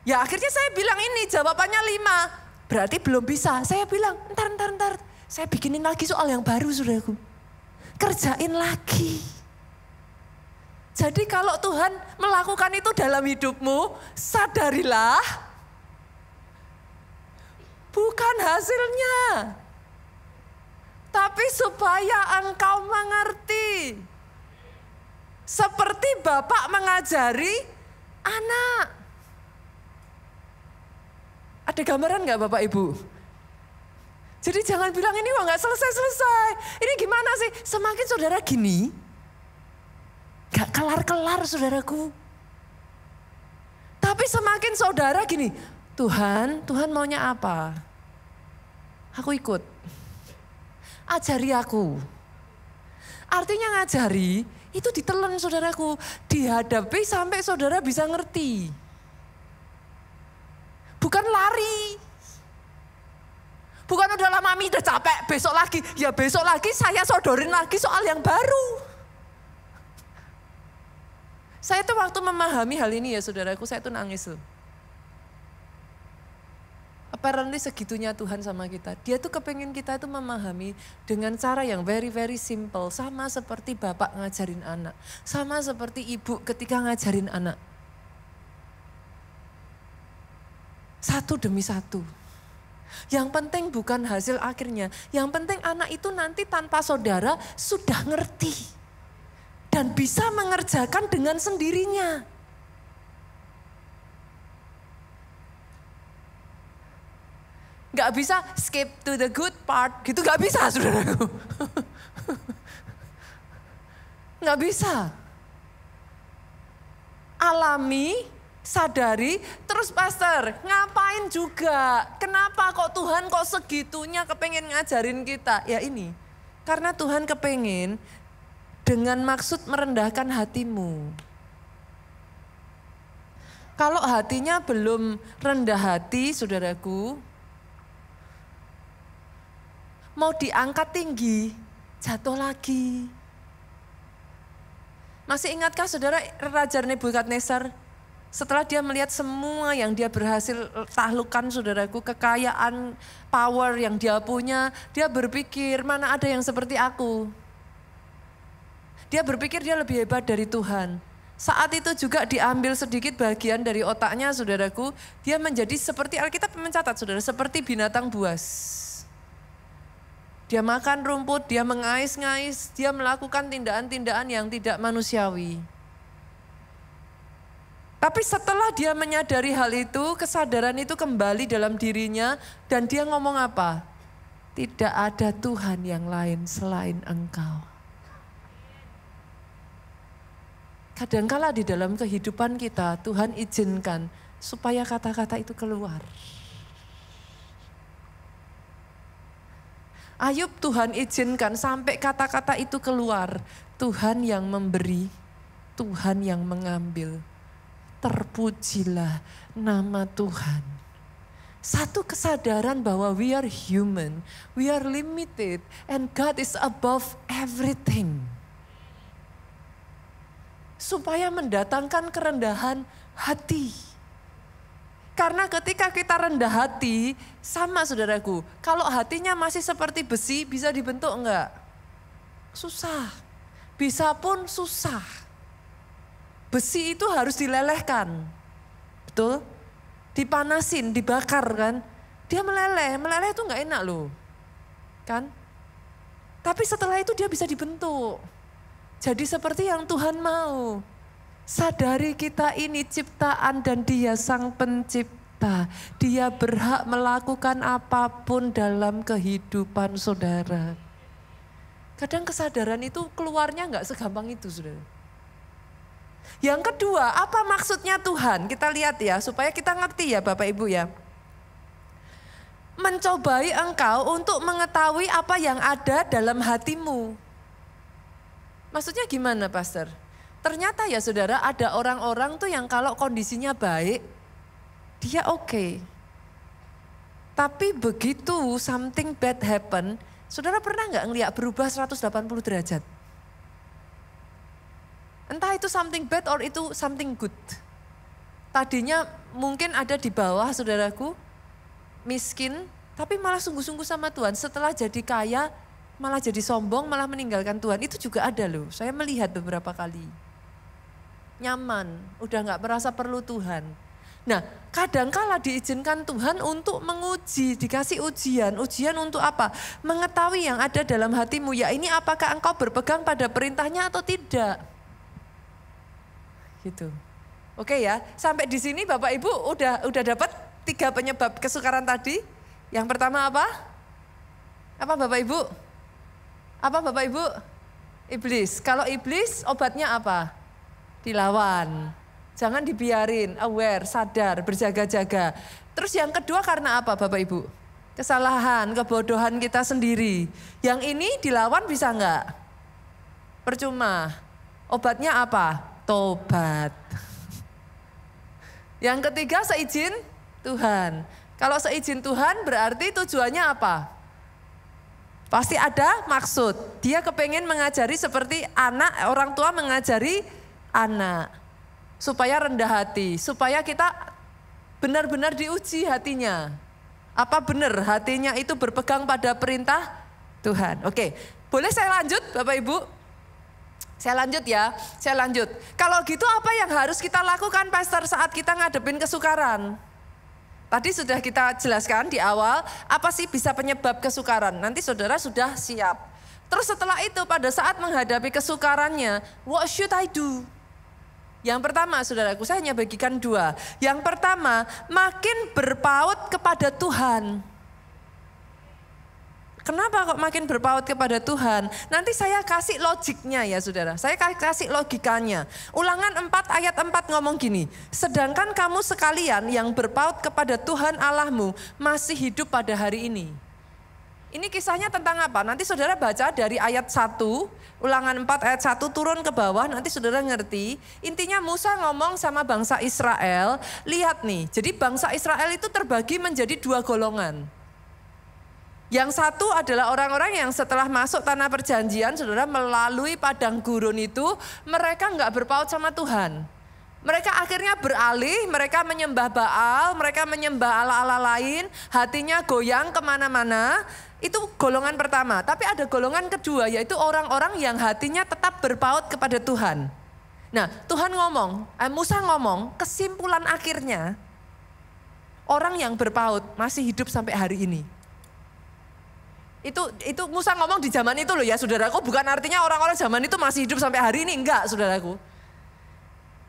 Ya akhirnya saya bilang ini jawabannya 5. Berarti belum bisa. Saya bilang entar. Saya bikinin lagi soal yang baru saudaraku. Kerjain lagi. Jadi kalau Tuhan melakukan itu dalam hidupmu, sadarilah. Bukan hasilnya. Tapi supaya engkau mengerti. Seperti Bapak mengajari anak. Ada gambaran gak Bapak Ibu? Jadi jangan bilang ini wah gak selesai-selesai. Ini gimana sih? Semakin saudara gini, gak kelar-kelar saudaraku. Tapi semakin saudara gini, Tuhan maunya apa? Aku ikut. Ajari aku. Artinya ngajari, itu ditelan saudaraku, dihadapi sampai saudara bisa ngerti. Bukan lari. Bukan udah lama mami udah capek, besok lagi. Ya besok lagi saya sodorin lagi soal yang baru. Saya tuh waktu memahami hal ini ya saudaraku, saya tuh nangis loh. Apparently segitunya Tuhan sama kita. Dia tuh kepengen kita itu memahami dengan cara yang very very simple. Sama seperti Bapak ngajarin anak. Sama seperti ibu ketika ngajarin anak. Satu demi satu. Yang penting bukan hasil akhirnya. Yang penting anak itu nanti tanpa saudara sudah ngerti. Dan bisa mengerjakan dengan sendirinya. Gak bisa skip to the good part, gitu gak bisa saudaraku. Gak bisa. Alami, sadari, terus pastor ngapain juga? Kenapa kok Tuhan kok segitunya kepengen ngajarin kita? Ya ini, karena Tuhan kepengen dengan maksud merendahkan hatimu. Kalau hatinya belum rendah hati, saudaraku, mau diangkat tinggi, jatuh lagi. Masih ingatkah saudara Raja Nebukadnezar? Setelah dia melihat semua yang dia berhasil taklukkan, saudaraku, kekayaan, power yang dia punya, dia berpikir mana ada yang seperti aku. Dia berpikir dia lebih hebat dari Tuhan. Saat itu juga diambil sedikit bagian dari otaknya, saudaraku, dia menjadi seperti Alkitab mencatat, saudara, seperti binatang buas. Dia makan rumput, dia mengais-ngais, dia melakukan tindakan-tindakan yang tidak manusiawi. Tapi setelah dia menyadari hal itu, kesadaran itu kembali dalam dirinya dan dia ngomong apa? Tidak ada Tuhan yang lain selain Engkau. Kadangkala di dalam kehidupan kita, Tuhan izinkan supaya kata-kata itu keluar. Ayub Tuhan izinkan sampai kata-kata itu keluar. Tuhan yang memberi, Tuhan yang mengambil. Terpujilah nama Tuhan. Satu kesadaran bahwa we are human, we are limited, and God is above everything. Supaya mendatangkan kerendahan hati. Karena ketika kita rendah hati, sama saudaraku, kalau hatinya masih seperti besi, bisa dibentuk enggak? Susah. Bisa pun susah. Besi itu harus dilelehkan. Betul? Dipanasin, dibakar kan. Dia meleleh itu enggak enak loh. Kan? Tapi setelah itu dia bisa dibentuk. Jadi seperti yang Tuhan mau. Sadari kita ini ciptaan dan Dia Sang Pencipta. Dia berhak melakukan apapun dalam kehidupan saudara. Kadang kesadaran itu keluarnya enggak segampang itu, saudara. Yang kedua, apa maksudnya Tuhan? Kita lihat ya, supaya kita ngerti ya Bapak Ibu ya. Mencobai engkau untuk mengetahui apa yang ada dalam hatimu. Maksudnya gimana, Pastor? Ternyata ya saudara, ada orang-orang tuh yang kalau kondisinya baik, dia oke. Tapi begitu something bad happen, saudara pernah nggak ngeliat berubah 180 derajat? Entah itu something bad or itu something good. Tadinya mungkin ada di bawah saudaraku, miskin, tapi malah sungguh-sungguh sama Tuhan. Setelah jadi kaya, malah jadi sombong, malah meninggalkan Tuhan. Itu juga ada loh, saya melihat beberapa kali. Nyaman, udah gak merasa perlu Tuhan. Nah, kadangkala diizinkan Tuhan untuk menguji, dikasih ujian. Ujian untuk apa? Mengetahui yang ada dalam hatimu. Ya ini apakah engkau berpegang pada perintahnya atau tidak? Gitu. Oke ya, sampai di sini Bapak Ibu udah dapat 3 penyebab kesukaran tadi. Yang pertama apa? Apa Bapak Ibu? Apa Bapak Ibu? Iblis. Kalau iblis obatnya apa? Dilawan. Jangan dibiarin, aware, sadar, berjaga-jaga. Terus yang kedua karena apa Bapak Ibu? Kesalahan, kebodohan kita sendiri. Yang ini dilawan bisa enggak? Percuma. Obatnya apa? Tobat. Yang ketiga seizin Tuhan. Kalau seizin Tuhan berarti tujuannya apa? Pasti ada maksud. Dia kepengen mengajari seperti anak, orang tua mengajari anak. Supaya rendah hati, supaya kita benar-benar diuji hatinya. Apa benar hatinya itu berpegang pada perintah Tuhan? Oke, boleh saya lanjut Bapak Ibu? Saya lanjut ya, saya lanjut. Kalau gitu apa yang harus kita lakukan Pastor saat kita ngadepin kesukaran? Tadi sudah kita jelaskan di awal, apa sih bisa penyebab kesukaran? Nanti saudara sudah siap. Terus setelah itu pada saat menghadapi kesukarannya, what should I do? Yang pertama saudaraku, saya hanya bagikan 2. Yang pertama, makin berpaut kepada Tuhan. Kenapa kok makin berpaut kepada Tuhan? Nanti saya kasih logiknya ya saudara, saya kasih logikanya. Ulangan 4 ayat 4 ngomong gini, sedangkan kamu sekalian yang berpaut kepada Tuhan Allahmu masih hidup pada hari ini. Ini kisahnya tentang apa? Nanti saudara baca dari ayat 1, Ulangan 4 ayat 1 turun ke bawah, nanti saudara ngerti. Intinya Musa ngomong sama bangsa Israel, lihat nih, jadi bangsa Israel itu terbagi menjadi 2 golongan. Yang satu adalah orang-orang yang setelah masuk tanah perjanjian, saudara melalui padang gurun itu, mereka nggak berpaut sama Tuhan. Mereka akhirnya beralih, mereka menyembah Baal, mereka menyembah ala-ala lain, hatinya goyang kemana-mana. Itu golongan pertama, tapi ada golongan kedua yaitu orang-orang yang hatinya tetap berpaut kepada Tuhan. Nah Tuhan ngomong, Musa ngomong, kesimpulan akhirnya orang yang berpaut masih hidup sampai hari ini. Itu Musa ngomong di zaman itu loh ya saudaraku, bukan artinya orang-orang zaman itu masih hidup sampai hari ini, enggak saudaraku.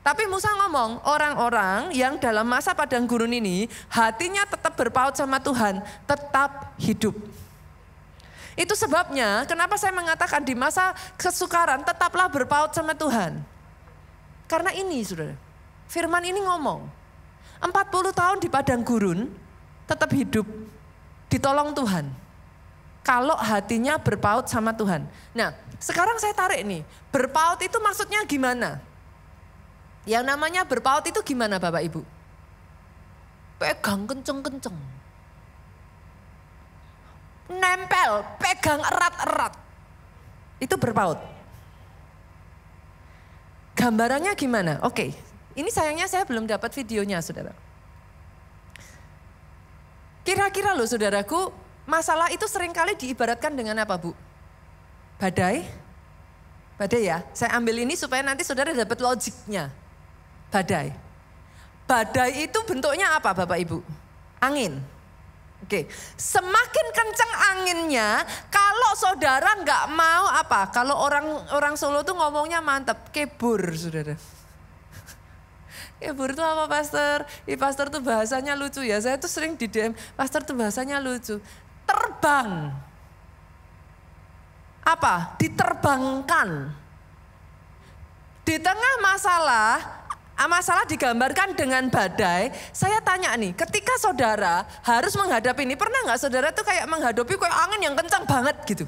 Tapi Musa ngomong, orang-orang yang dalam masa padang gurun ini hatinya tetap berpaut sama Tuhan, tetap hidup. Itu sebabnya kenapa saya mengatakan di masa kesukaran tetaplah berpaut sama Tuhan. Karena ini saudara, firman ini ngomong, 40 tahun di padang gurun tetap hidup, ditolong Tuhan. Kalau hatinya berpaut sama Tuhan. Nah sekarang saya tarik nih, berpaut itu maksudnya gimana? Yang namanya berpaut itu gimana Bapak Ibu? Pegang kenceng-kenceng. Nempel, pegang erat-erat. Itu berpaut. Gambarannya gimana? Oke, ini sayangnya saya belum dapat videonya saudara. Kira-kira loh saudaraku, masalah itu seringkali diibaratkan dengan apa Bu? Badai? Badai ya, saya ambil ini supaya nanti saudara dapat logiknya. Badai. Badai itu bentuknya apa Bapak Ibu? Angin. Oke, semakin kencang anginnya, kalau saudara nggak mau apa? Kalau orang Solo tuh ngomongnya mantep, kebur saudara. Kebur itu apa pastor? Pastor tuh bahasanya lucu ya, saya tuh sering di DM, pastor tuh bahasanya lucu. Terbang. Apa? Diterbangkan. Di tengah masalah digambarkan dengan badai. Saya tanya nih, ketika saudara harus menghadapi ini, pernah nggak saudara tuh kayak menghadapi kayak angin yang kencang banget gitu?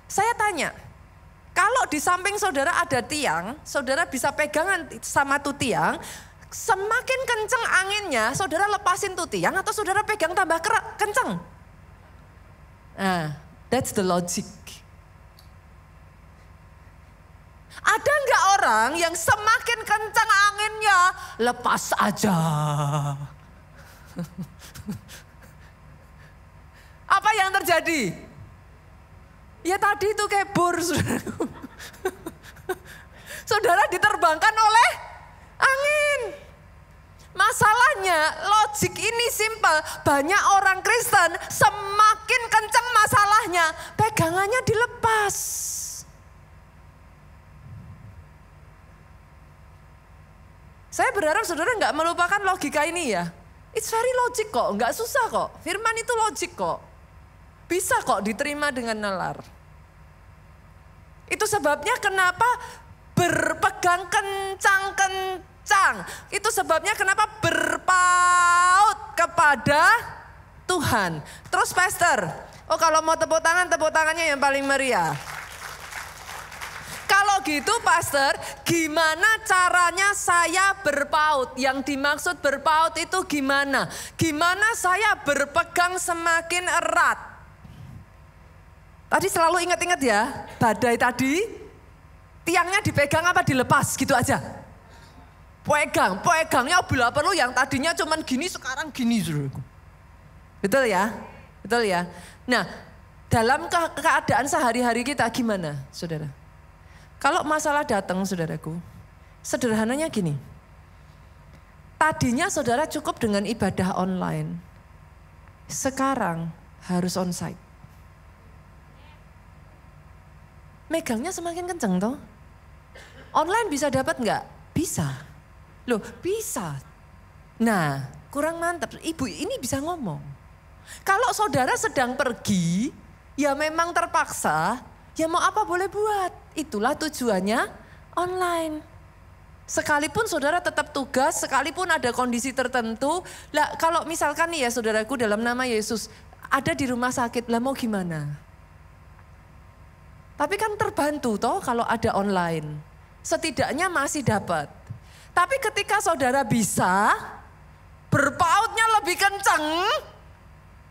Saya tanya, kalau di samping saudara ada tiang, saudara bisa pegangan sama tuh tiang, semakin kencang anginnya, saudara lepasin tuh tiang atau saudara pegang tambah kencang? Nah, that's the logic. Ada nggak orang yang semakin kencang anginnya, lepas aja. Apa yang terjadi? Ya tadi itu kebur, saudaraku. Saudara diterbangkan oleh angin. Masalahnya logik ini simpel. Banyak orang Kristen semakin kencang masalahnya, pegangannya dilepas. Saya berharap saudara nggak melupakan logika ini ya. It's very logic kok, nggak susah kok. Firman itu logik kok. Bisa kok diterima dengan nalar. Itu sebabnya kenapa berpegang kencang-kencang. Itu sebabnya kenapa berpaut kepada Tuhan. Terus pastor, kalau mau tepuk tangannya yang paling meriah. Kalau gitu pastor, gimana caranya saya berpaut? Yang dimaksud berpaut itu gimana? Gimana saya berpegang semakin erat? Tadi selalu ingat-ingat ya, badai tadi, tiangnya dipegang apa dilepas gitu aja? Pegangnya bila perlu yang tadinya cuman gini sekarang gini. Betul ya? Betul ya? Nah, dalam keadaan sehari-hari kita gimana saudara? Kalau masalah datang saudaraku, sederhananya gini. Tadinya saudara cukup dengan ibadah online. Sekarang harus onsite. Megangnya semakin kenceng toh. Online bisa dapat enggak? Bisa. Loh bisa. Nah kurang mantap. Ibu ini bisa ngomong. Kalau saudara sedang pergi, ya memang terpaksa. Ya mau apa boleh buat, itulah tujuannya online. Sekalipun saudara tetap tugas, sekalipun ada kondisi tertentu. Lah kalau misalkan nih ya saudaraku dalam nama Yesus, ada di rumah sakit, lah mau gimana? Tapi kan terbantu toh kalau ada online. Setidaknya masih dapat. Tapi ketika saudara bisa, berpautnya lebih kenceng,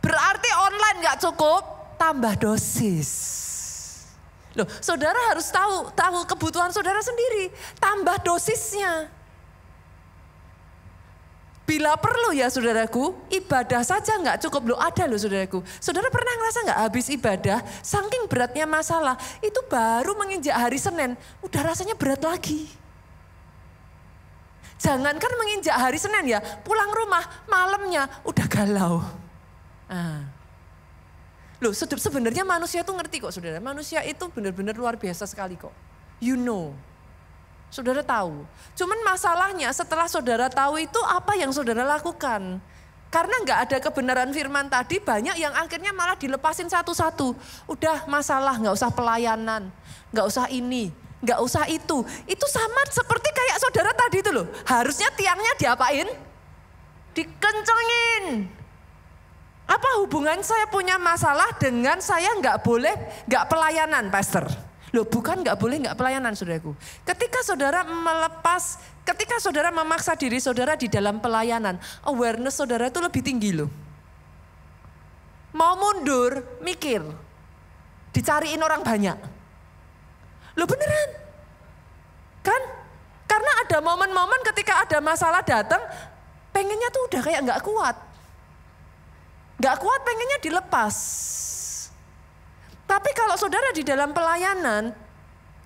berarti online gak cukup, tambah dosis. Loh, saudara harus tahu kebutuhan saudara sendiri, tambah dosisnya. Bila perlu ya saudaraku, ibadah saja nggak cukup. Loh ada loh saudaraku. Saudara pernah ngerasa nggak habis ibadah, saking beratnya masalah, itu baru menginjak hari Senin, udah rasanya berat lagi. Jangankan menginjak hari Senin ya, pulang rumah malamnya udah galau. Loh sebenarnya manusia itu ngerti kok saudara, manusia itu benar-benar luar biasa sekali kok. You know. Saudara tahu, cuman masalahnya setelah saudara tahu itu apa yang saudara lakukan. Karena nggak ada kebenaran firman tadi, banyak yang akhirnya malah dilepasin satu-satu. Udah masalah, nggak usah pelayanan, nggak usah ini, nggak usah itu. Itu sama seperti kayak saudara tadi itu loh, harusnya tiangnya diapain? Dikencengin. Apa hubungan saya punya masalah dengan saya nggak pelayanan, pastor? Loh bukan nggak boleh nggak pelayanan saudaraku. Ketika saudara memaksa diri saudara di dalam pelayanan, awareness saudara itu lebih tinggi loh. Mau mundur, mikir. Dicariin orang banyak. Loh beneran. Kan? Karena ada momen-momen ketika ada masalah datang, pengennya tuh udah kayak nggak kuat. Nggak kuat pengennya dilepas. Tapi kalau saudara di dalam pelayanan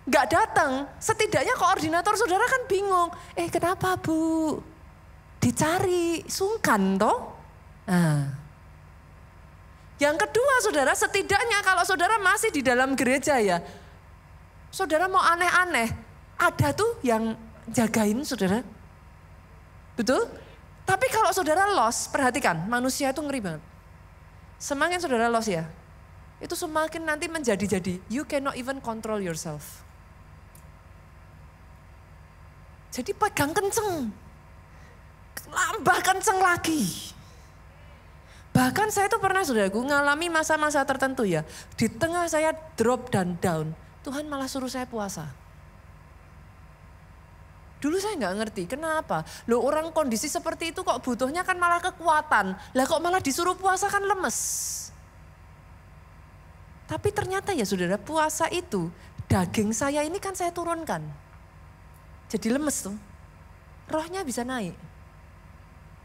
nggak datang, setidaknya koordinator saudara kan bingung. Kenapa Bu? Dicari, sungkan toh? Nah. Yang kedua saudara, setidaknya kalau saudara masih di dalam gereja ya, saudara mau aneh-aneh, ada tuh yang jagain saudara. Betul? Tapi kalau saudara lost, perhatikan, manusia itu ngeri banget. Semakin saudara lost ya, itu semakin nanti menjadi-jadi. You cannot even control yourself. Jadi pegang kenceng. Lambah kenceng lagi. Bahkan saya tuh pernah saudaraku ngalami masa-masa tertentu ya. Di tengah saya drop dan down. Tuhan malah suruh saya puasa. Dulu saya nggak ngerti kenapa. Loh orang kondisi seperti itu kok butuhnya kan malah kekuatan. Lah kok malah disuruh puasa kan lemes. Tapi ternyata ya saudara, puasa itu daging saya ini kan saya turunkan. Jadi lemes tuh. Rohnya bisa naik.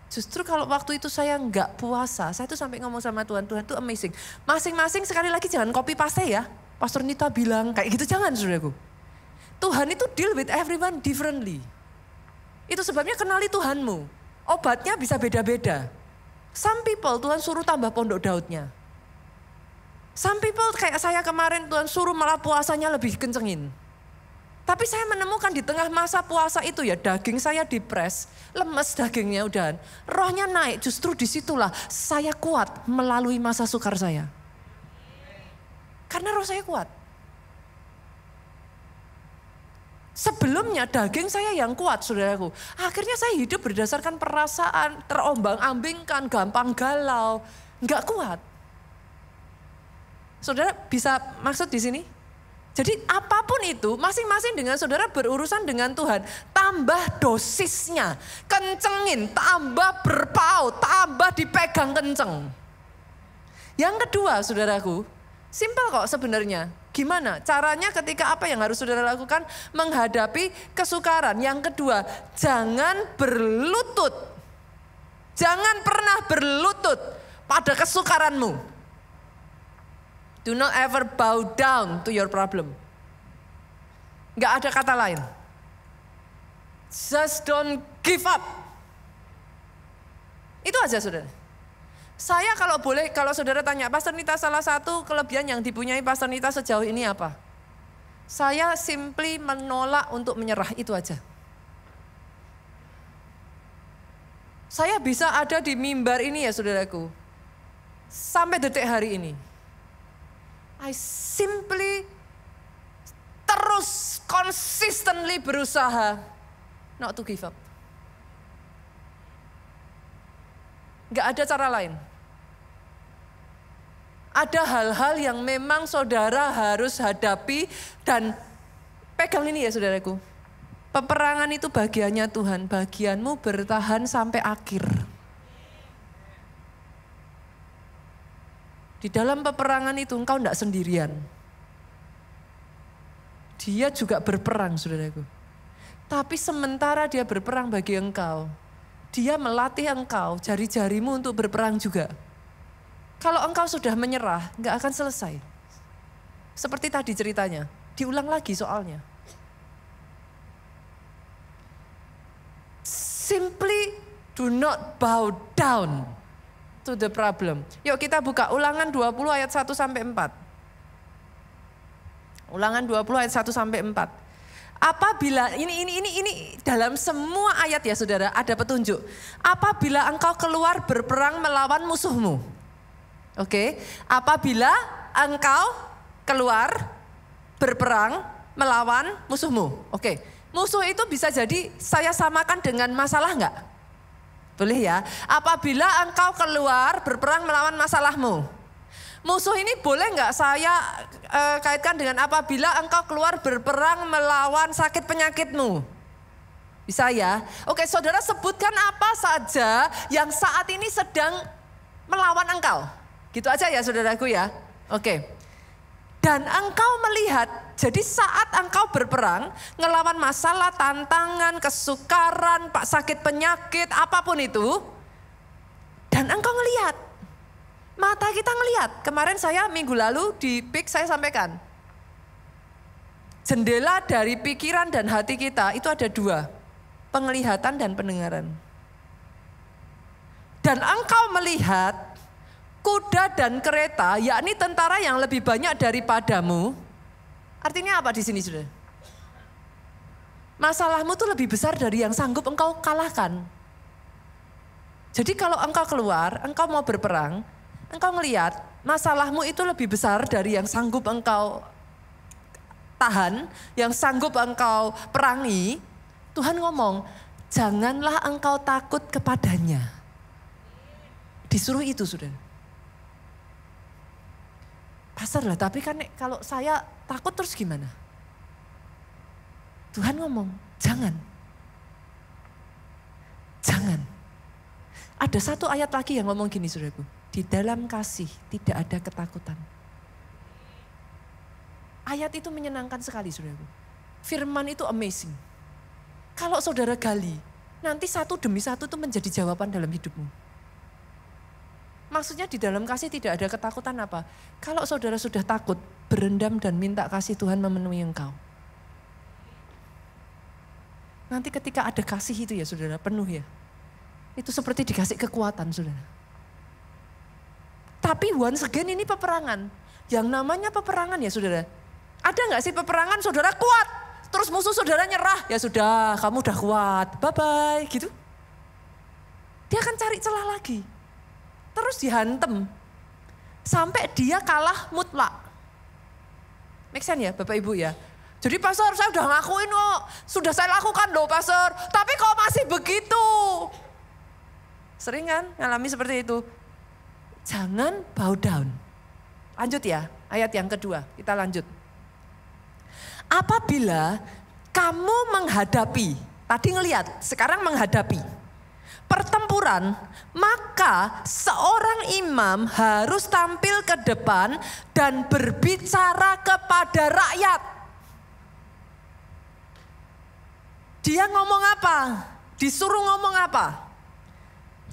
Justru kalau waktu itu saya nggak puasa, saya tuh sampai ngomong sama Tuhan, Tuhan tuh amazing. Masing-masing sekali lagi jangan copy paste ya. Pastor Nita bilang kayak gitu jangan saudaraku. Tuhan itu deal with everyone differently. Itu sebabnya kenali Tuhanmu. Obatnya bisa beda-beda. Some people Tuhan suruh tambah pondok Daudnya. Some people kayak saya kemarin Tuhan suruh malah puasanya lebih kencengin. Tapi saya menemukan di tengah masa puasa itu ya daging saya dipres, lemes dagingnya udahan. Rohnya naik, justru disitulah saya kuat melalui masa sukar saya. Karena roh saya kuat. Sebelumnya daging saya yang kuat saudaraku. Akhirnya saya hidup berdasarkan perasaan, terombang-ambingkan, gampang galau, gak kuat. Saudara bisa maksud di sini? Jadi apapun itu masing-masing dengan saudara berurusan dengan Tuhan. Tambah dosisnya, kencengin, tambah berpaut, tambah dipegang kenceng. Yang kedua saudaraku, simpel kok sebenarnya. Gimana caranya ketika apa yang harus saudara lakukan menghadapi kesukaran. Yang kedua, jangan berlutut. Jangan pernah berlutut pada kesukaranmu. Do not ever bow down to your problem. Gak ada kata lain. Just don't give up. Itu aja saudara. Saya kalau boleh, kalau saudara tanya, Pastor Nita salah satu kelebihan yang dipunyai Pastor Nita sejauh ini apa? Saya simply menolak untuk menyerah, itu aja. Saya bisa ada di mimbar ini ya saudaraku. Sampai detik hari ini. I simply terus consistently berusaha not to give up. Gak ada cara lain. Ada hal-hal yang memang saudara harus hadapi dan pegang ini ya saudaraku. Peperangan itu bagiannya Tuhan, bagianmu bertahan sampai akhir. Di dalam peperangan itu engkau tidak sendirian. Dia juga berperang saudaraku. Tapi sementara dia berperang bagi engkau, dia melatih engkau jari-jarimu untuk berperang juga. Kalau engkau sudah menyerah, nggak akan selesai. Seperti tadi ceritanya, diulang lagi soalnya. Simply do not bow down to the problem. Yuk kita buka Ulangan 20 ayat 1 sampai 4. Ulangan 20 ayat 1 sampai 4. Apabila ini dalam semua ayat ya saudara ada petunjuk. Apabila engkau keluar berperang melawan musuhmu. Oke, apabila engkau keluar berperang melawan musuhmu. Oke, musuh itu bisa jadi saya samakan dengan masalah enggak? Boleh ya. Apabila engkau keluar berperang melawan masalahmu. Musuh ini boleh enggak saya kaitkan dengan apabila engkau keluar berperang melawan sakit penyakitmu. Bisa ya. Oke, saudara sebutkan apa saja yang saat ini sedang melawan engkau. Gitu aja ya saudaraku ya. Oke. Dan engkau melihat, jadi saat engkau berperang, ngelawan masalah, tantangan, kesukaran, sakit penyakit, apapun itu. Dan engkau ngelihat, mata kita ngelihat. Kemarin saya minggu lalu di PIK saya sampaikan. Jendela dari pikiran dan hati kita itu ada dua. Penglihatan dan pendengaran. Dan engkau melihat kuda dan kereta, yakni tentara yang lebih banyak daripadamu. Artinya apa di sini sudah? Masalahmu tuh lebih besar dari yang sanggup engkau kalahkan. Jadi kalau engkau keluar, engkau mau berperang, engkau ngelihat masalahmu itu lebih besar dari yang sanggup engkau tahan, yang sanggup engkau perangi. Tuhan ngomong, janganlah engkau takut kepadanya. Disuruh itu sudah. Pastor lah, tapi kan kalau saya takut terus gimana? Tuhan ngomong, jangan. Jangan. Ada satu ayat lagi yang ngomong gini saudaraku. Di dalam kasih tidak ada ketakutan. Ayat itu menyenangkan sekali saudaraku. Firman itu amazing. Kalau saudara gali, nanti satu demi satu itu menjadi jawaban dalam hidupmu. Maksudnya di dalam kasih tidak ada ketakutan apa? Kalau saudara sudah takut, berendam dan minta kasih Tuhan memenuhi engkau. Nanti ketika ada kasih itu ya saudara, penuh ya. Itu seperti dikasih kekuatan saudara. Tapi once again ini peperangan. Yang namanya peperangan ya saudara. Ada gak sih peperangan saudara kuat? Terus musuh saudara nyerah. Ya sudah, kamu udah kuat, bye-bye gitu. Dia akan cari celah lagi. Terus dihantem. Sampai dia kalah mutlak. Make sense ya Bapak Ibu ya. Jadi pastor saya udah ngakuin kok. Sudah saya lakukan loh pastor. Tapi kok masih begitu. Sering kan ngalami seperti itu. Jangan bow down. Lanjut ya ayat yang kedua. Kita lanjut. Apabila kamu menghadapi. Tadi ngelihat sekarang menghadapi. Pertempuran, maka seorang imam harus tampil ke depan dan berbicara kepada rakyat. Dia ngomong apa? Disuruh ngomong apa?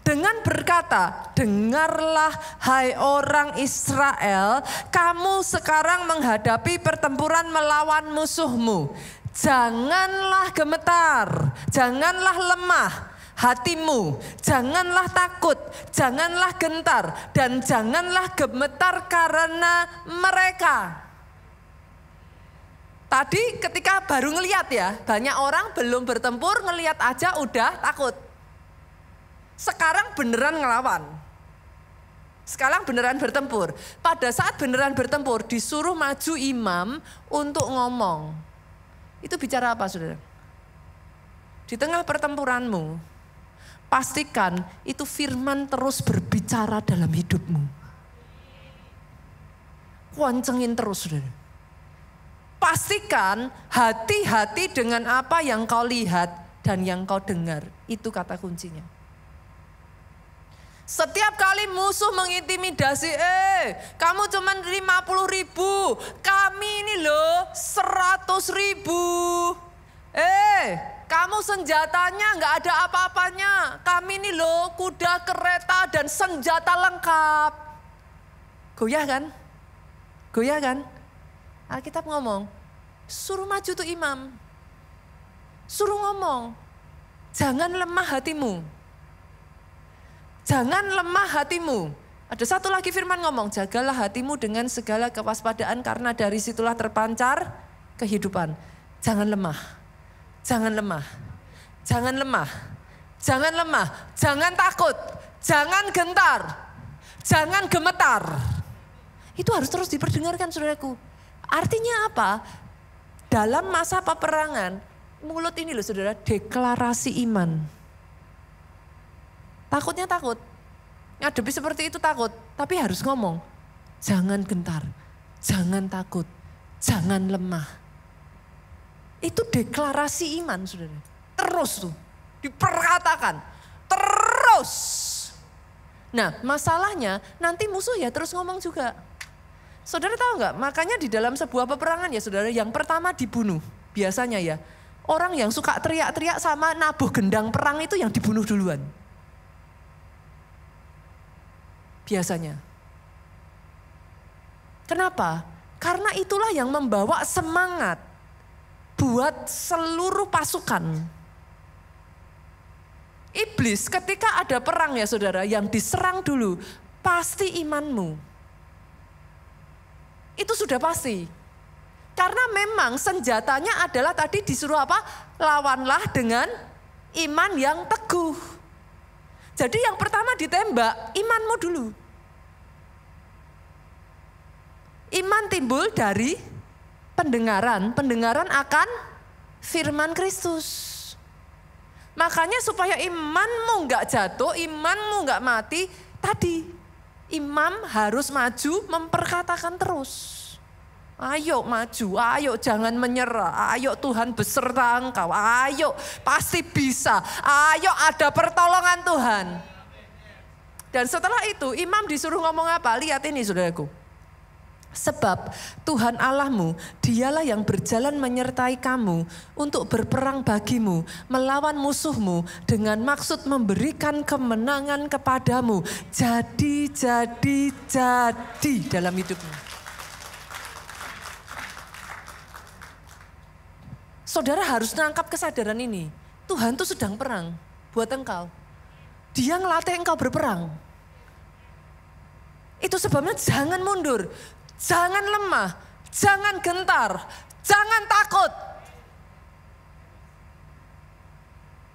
Dengan berkata, dengarlah hai orang Israel, kamu sekarang menghadapi pertempuran melawan musuhmu. Janganlah gemetar, janganlah lemah. Hatimu, janganlah takut, janganlah gentar, dan janganlah gemetar karena mereka. Tadi ketika baru ngelihat ya, banyak orang belum bertempur, ngelihat aja udah takut. Sekarang beneran ngelawan. Sekarang beneran bertempur. Pada saat beneran bertempur, disuruh maju imam untuk ngomong. Itu bicara apa saudara? Di tengah pertempuranmu, pastikan itu firman terus berbicara dalam hidupmu. Kencengin terus, saudara. Pastikan hati-hati dengan apa yang kau lihat dan yang kau dengar. Itu kata kuncinya. Setiap kali musuh mengintimidasi, kamu cuma 50.000, kami ini loh 100.000. Kamu senjatanya nggak ada apa-apanya, kami ini loh kuda, kereta, dan senjata lengkap. Goyah kan? Goyah kan? Alkitab ngomong, suruh maju tuh imam. Suruh ngomong, jangan lemah hatimu. Jangan lemah hatimu. Ada satu lagi firman ngomong, jagalah hatimu dengan segala kewaspadaan karena dari situlah terpancar kehidupan. Jangan lemah, jangan lemah, jangan lemah, jangan lemah, jangan takut, jangan gentar, jangan gemetar. Itu harus terus diperdengarkan, saudaraku. Artinya apa? Dalam masa peperangan, mulut ini loh saudara, deklarasi iman. Takutnya takut, ngadepi seperti itu takut, tapi harus ngomong, jangan gentar, jangan takut, jangan lemah. Itu deklarasi iman, saudara. Terus tuh, diperkatakan, terus. Nah, masalahnya nanti musuh ya terus ngomong juga. Saudara tahu nggak? Makanya di dalam sebuah peperangan ya saudara, yang pertama dibunuh, biasanya ya. Orang yang suka teriak-teriak sama nabuh gendang perang itu yang dibunuh duluan. Biasanya. Kenapa? Karena itulah yang membawa semangat buat seluruh pasukan. Iblis ketika ada perang ya saudara, yang diserang dulu pasti imanmu. Itu sudah pasti. Karena memang senjatanya adalah tadi disuruh apa? Lawanlah dengan iman yang teguh. Jadi yang pertama ditembak, imanmu dulu. Iman timbul dari pendengaran. Pendengaran akan firman Kristus. Makanya supaya imanmu nggak jatuh, imanmu nggak mati, tadi imam harus maju memperkatakan terus. Ayo maju, ayo jangan menyerah, ayo Tuhan beserta engkau, ayo pasti bisa, ayo ada pertolongan Tuhan. Dan setelah itu imam disuruh ngomong apa? Lihat ini saudaraku. Sebab Tuhan Allahmu, dialah yang berjalan menyertai kamu untuk berperang bagimu, melawan musuhmu dengan maksud memberikan kemenangan kepadamu. Jadi dalam hidupmu. Saudara harus nangkap kesadaran ini. Tuhan tuh sedang perang buat engkau. Dia ngelatih engkau berperang. Itu sebabnya jangan mundur, jangan lemah, jangan gentar, jangan takut.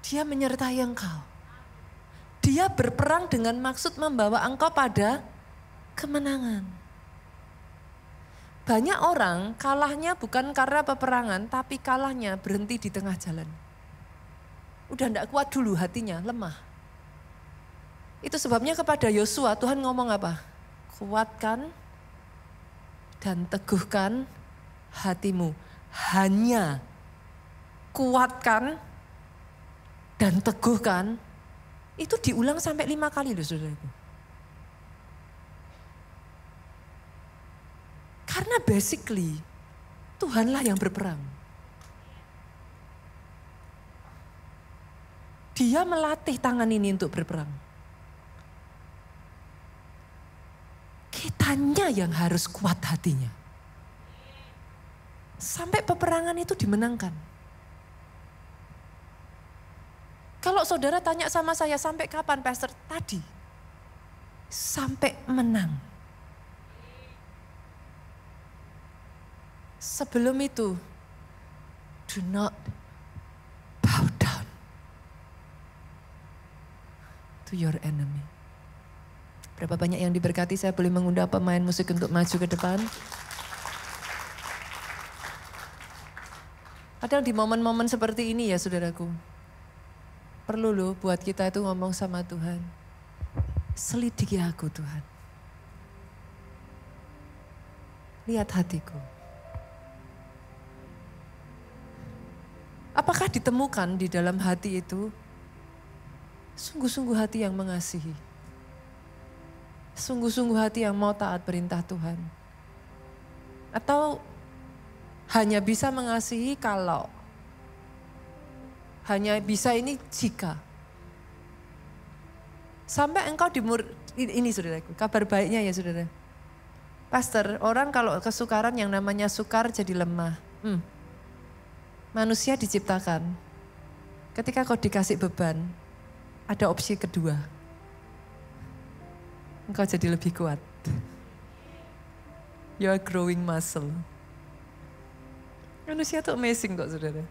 Dia menyertai engkau. Dia berperang dengan maksud membawa engkau pada kemenangan. Banyak orang kalahnya bukan karena peperangan, tapi kalahnya berhenti di tengah jalan. Udah enggak kuat dulu hatinya, lemah. Itu sebabnya kepada Yosua Tuhan ngomong apa? Kuatkan dan teguhkan hatimu. Hanya kuatkan dan teguhkan. Itu diulang sampai 5 kali loh saudaraku. Karena basically Tuhanlah yang berperang. Dia melatih tangan ini untuk berperang. Kitanya yang harus kuat hatinya. Sampai peperangan itu dimenangkan. Kalau saudara tanya sama saya sampai kapan Pastor? Tadi. Sampai menang. Sebelum itu, do not bow down to your enemy. Berapa banyak yang diberkati, saya boleh mengundang pemain musik untuk maju ke depan. Kadang di momen-momen seperti ini ya saudaraku, perlu loh buat kita itu ngomong sama Tuhan. Selidiki aku Tuhan. lihat hatiku. Apakah ditemukan di dalam hati itu sungguh-sungguh hati yang mengasihi? Sungguh-sungguh hati yang mau taat perintah Tuhan? Atau hanya bisa mengasihi kalau? Hanya bisa ini jika? Sampai engkau ini saudaraku, kabar baiknya ya saudara. Pastor, orang kalau kesukaran yang namanya sukar jadi lemah. Manusia diciptakan, ketika kau dikasih beban, ada opsi kedua. Engkau jadi lebih kuat. You are growing muscle. Manusia itu amazing kok saudara.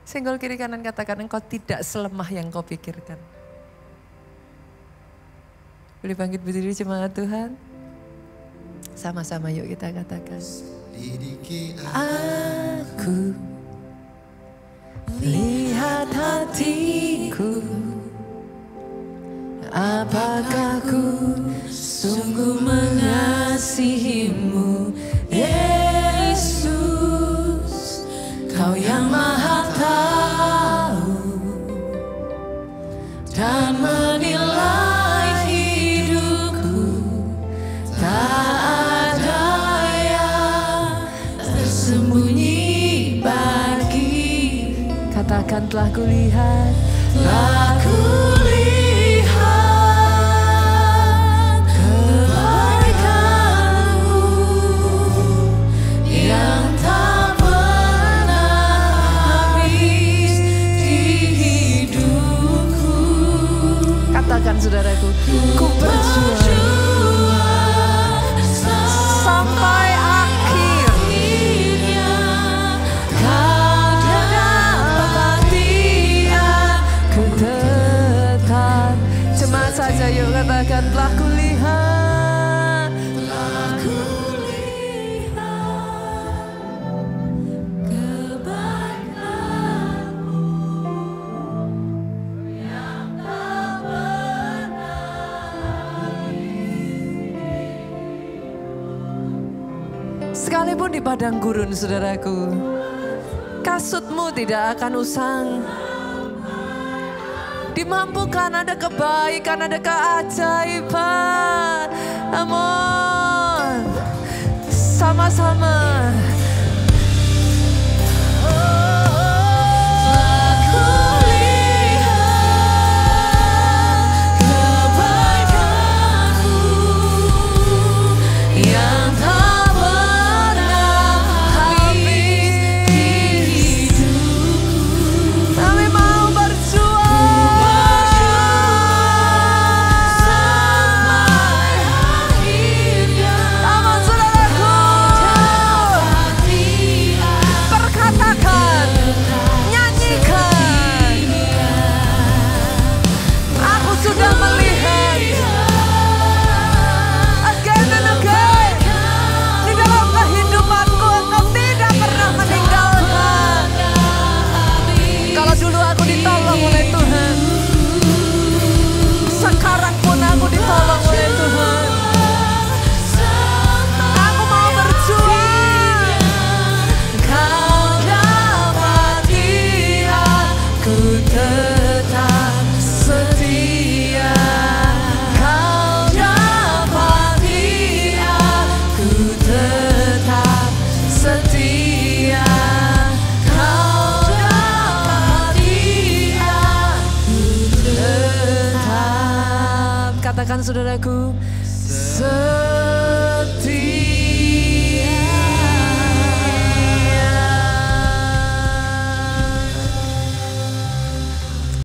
Senggol kiri kanan katakan engkau tidak selemah yang kau pikirkan. Boleh bangkit berdiri jemaat Tuhan? Sama-sama yuk kita katakan. Aku lihat hatiku, apakah ku sungguh mengasihimu, Yesus, Kau yang Maha Tahu dan menilai hidupku, tak ada yang tersembunyi bagi. Katakan telah kulihat, telah kulihat kebaikan-Mu yang tak pernah habis di hidupku. Katakan saudaraku, ku berjuang sampai akhir. Jemaat saja yuk katakan, telah kulihat, telah kulihat kebaikan-Mu yang tak pernah habis. Sekalipun di padang gurun saudaraku, kasutmu tidak akan usang. Dimampukan, ada kebaikan, ada keajaiban. Amin. Sama-sama. Katakan saudaraku,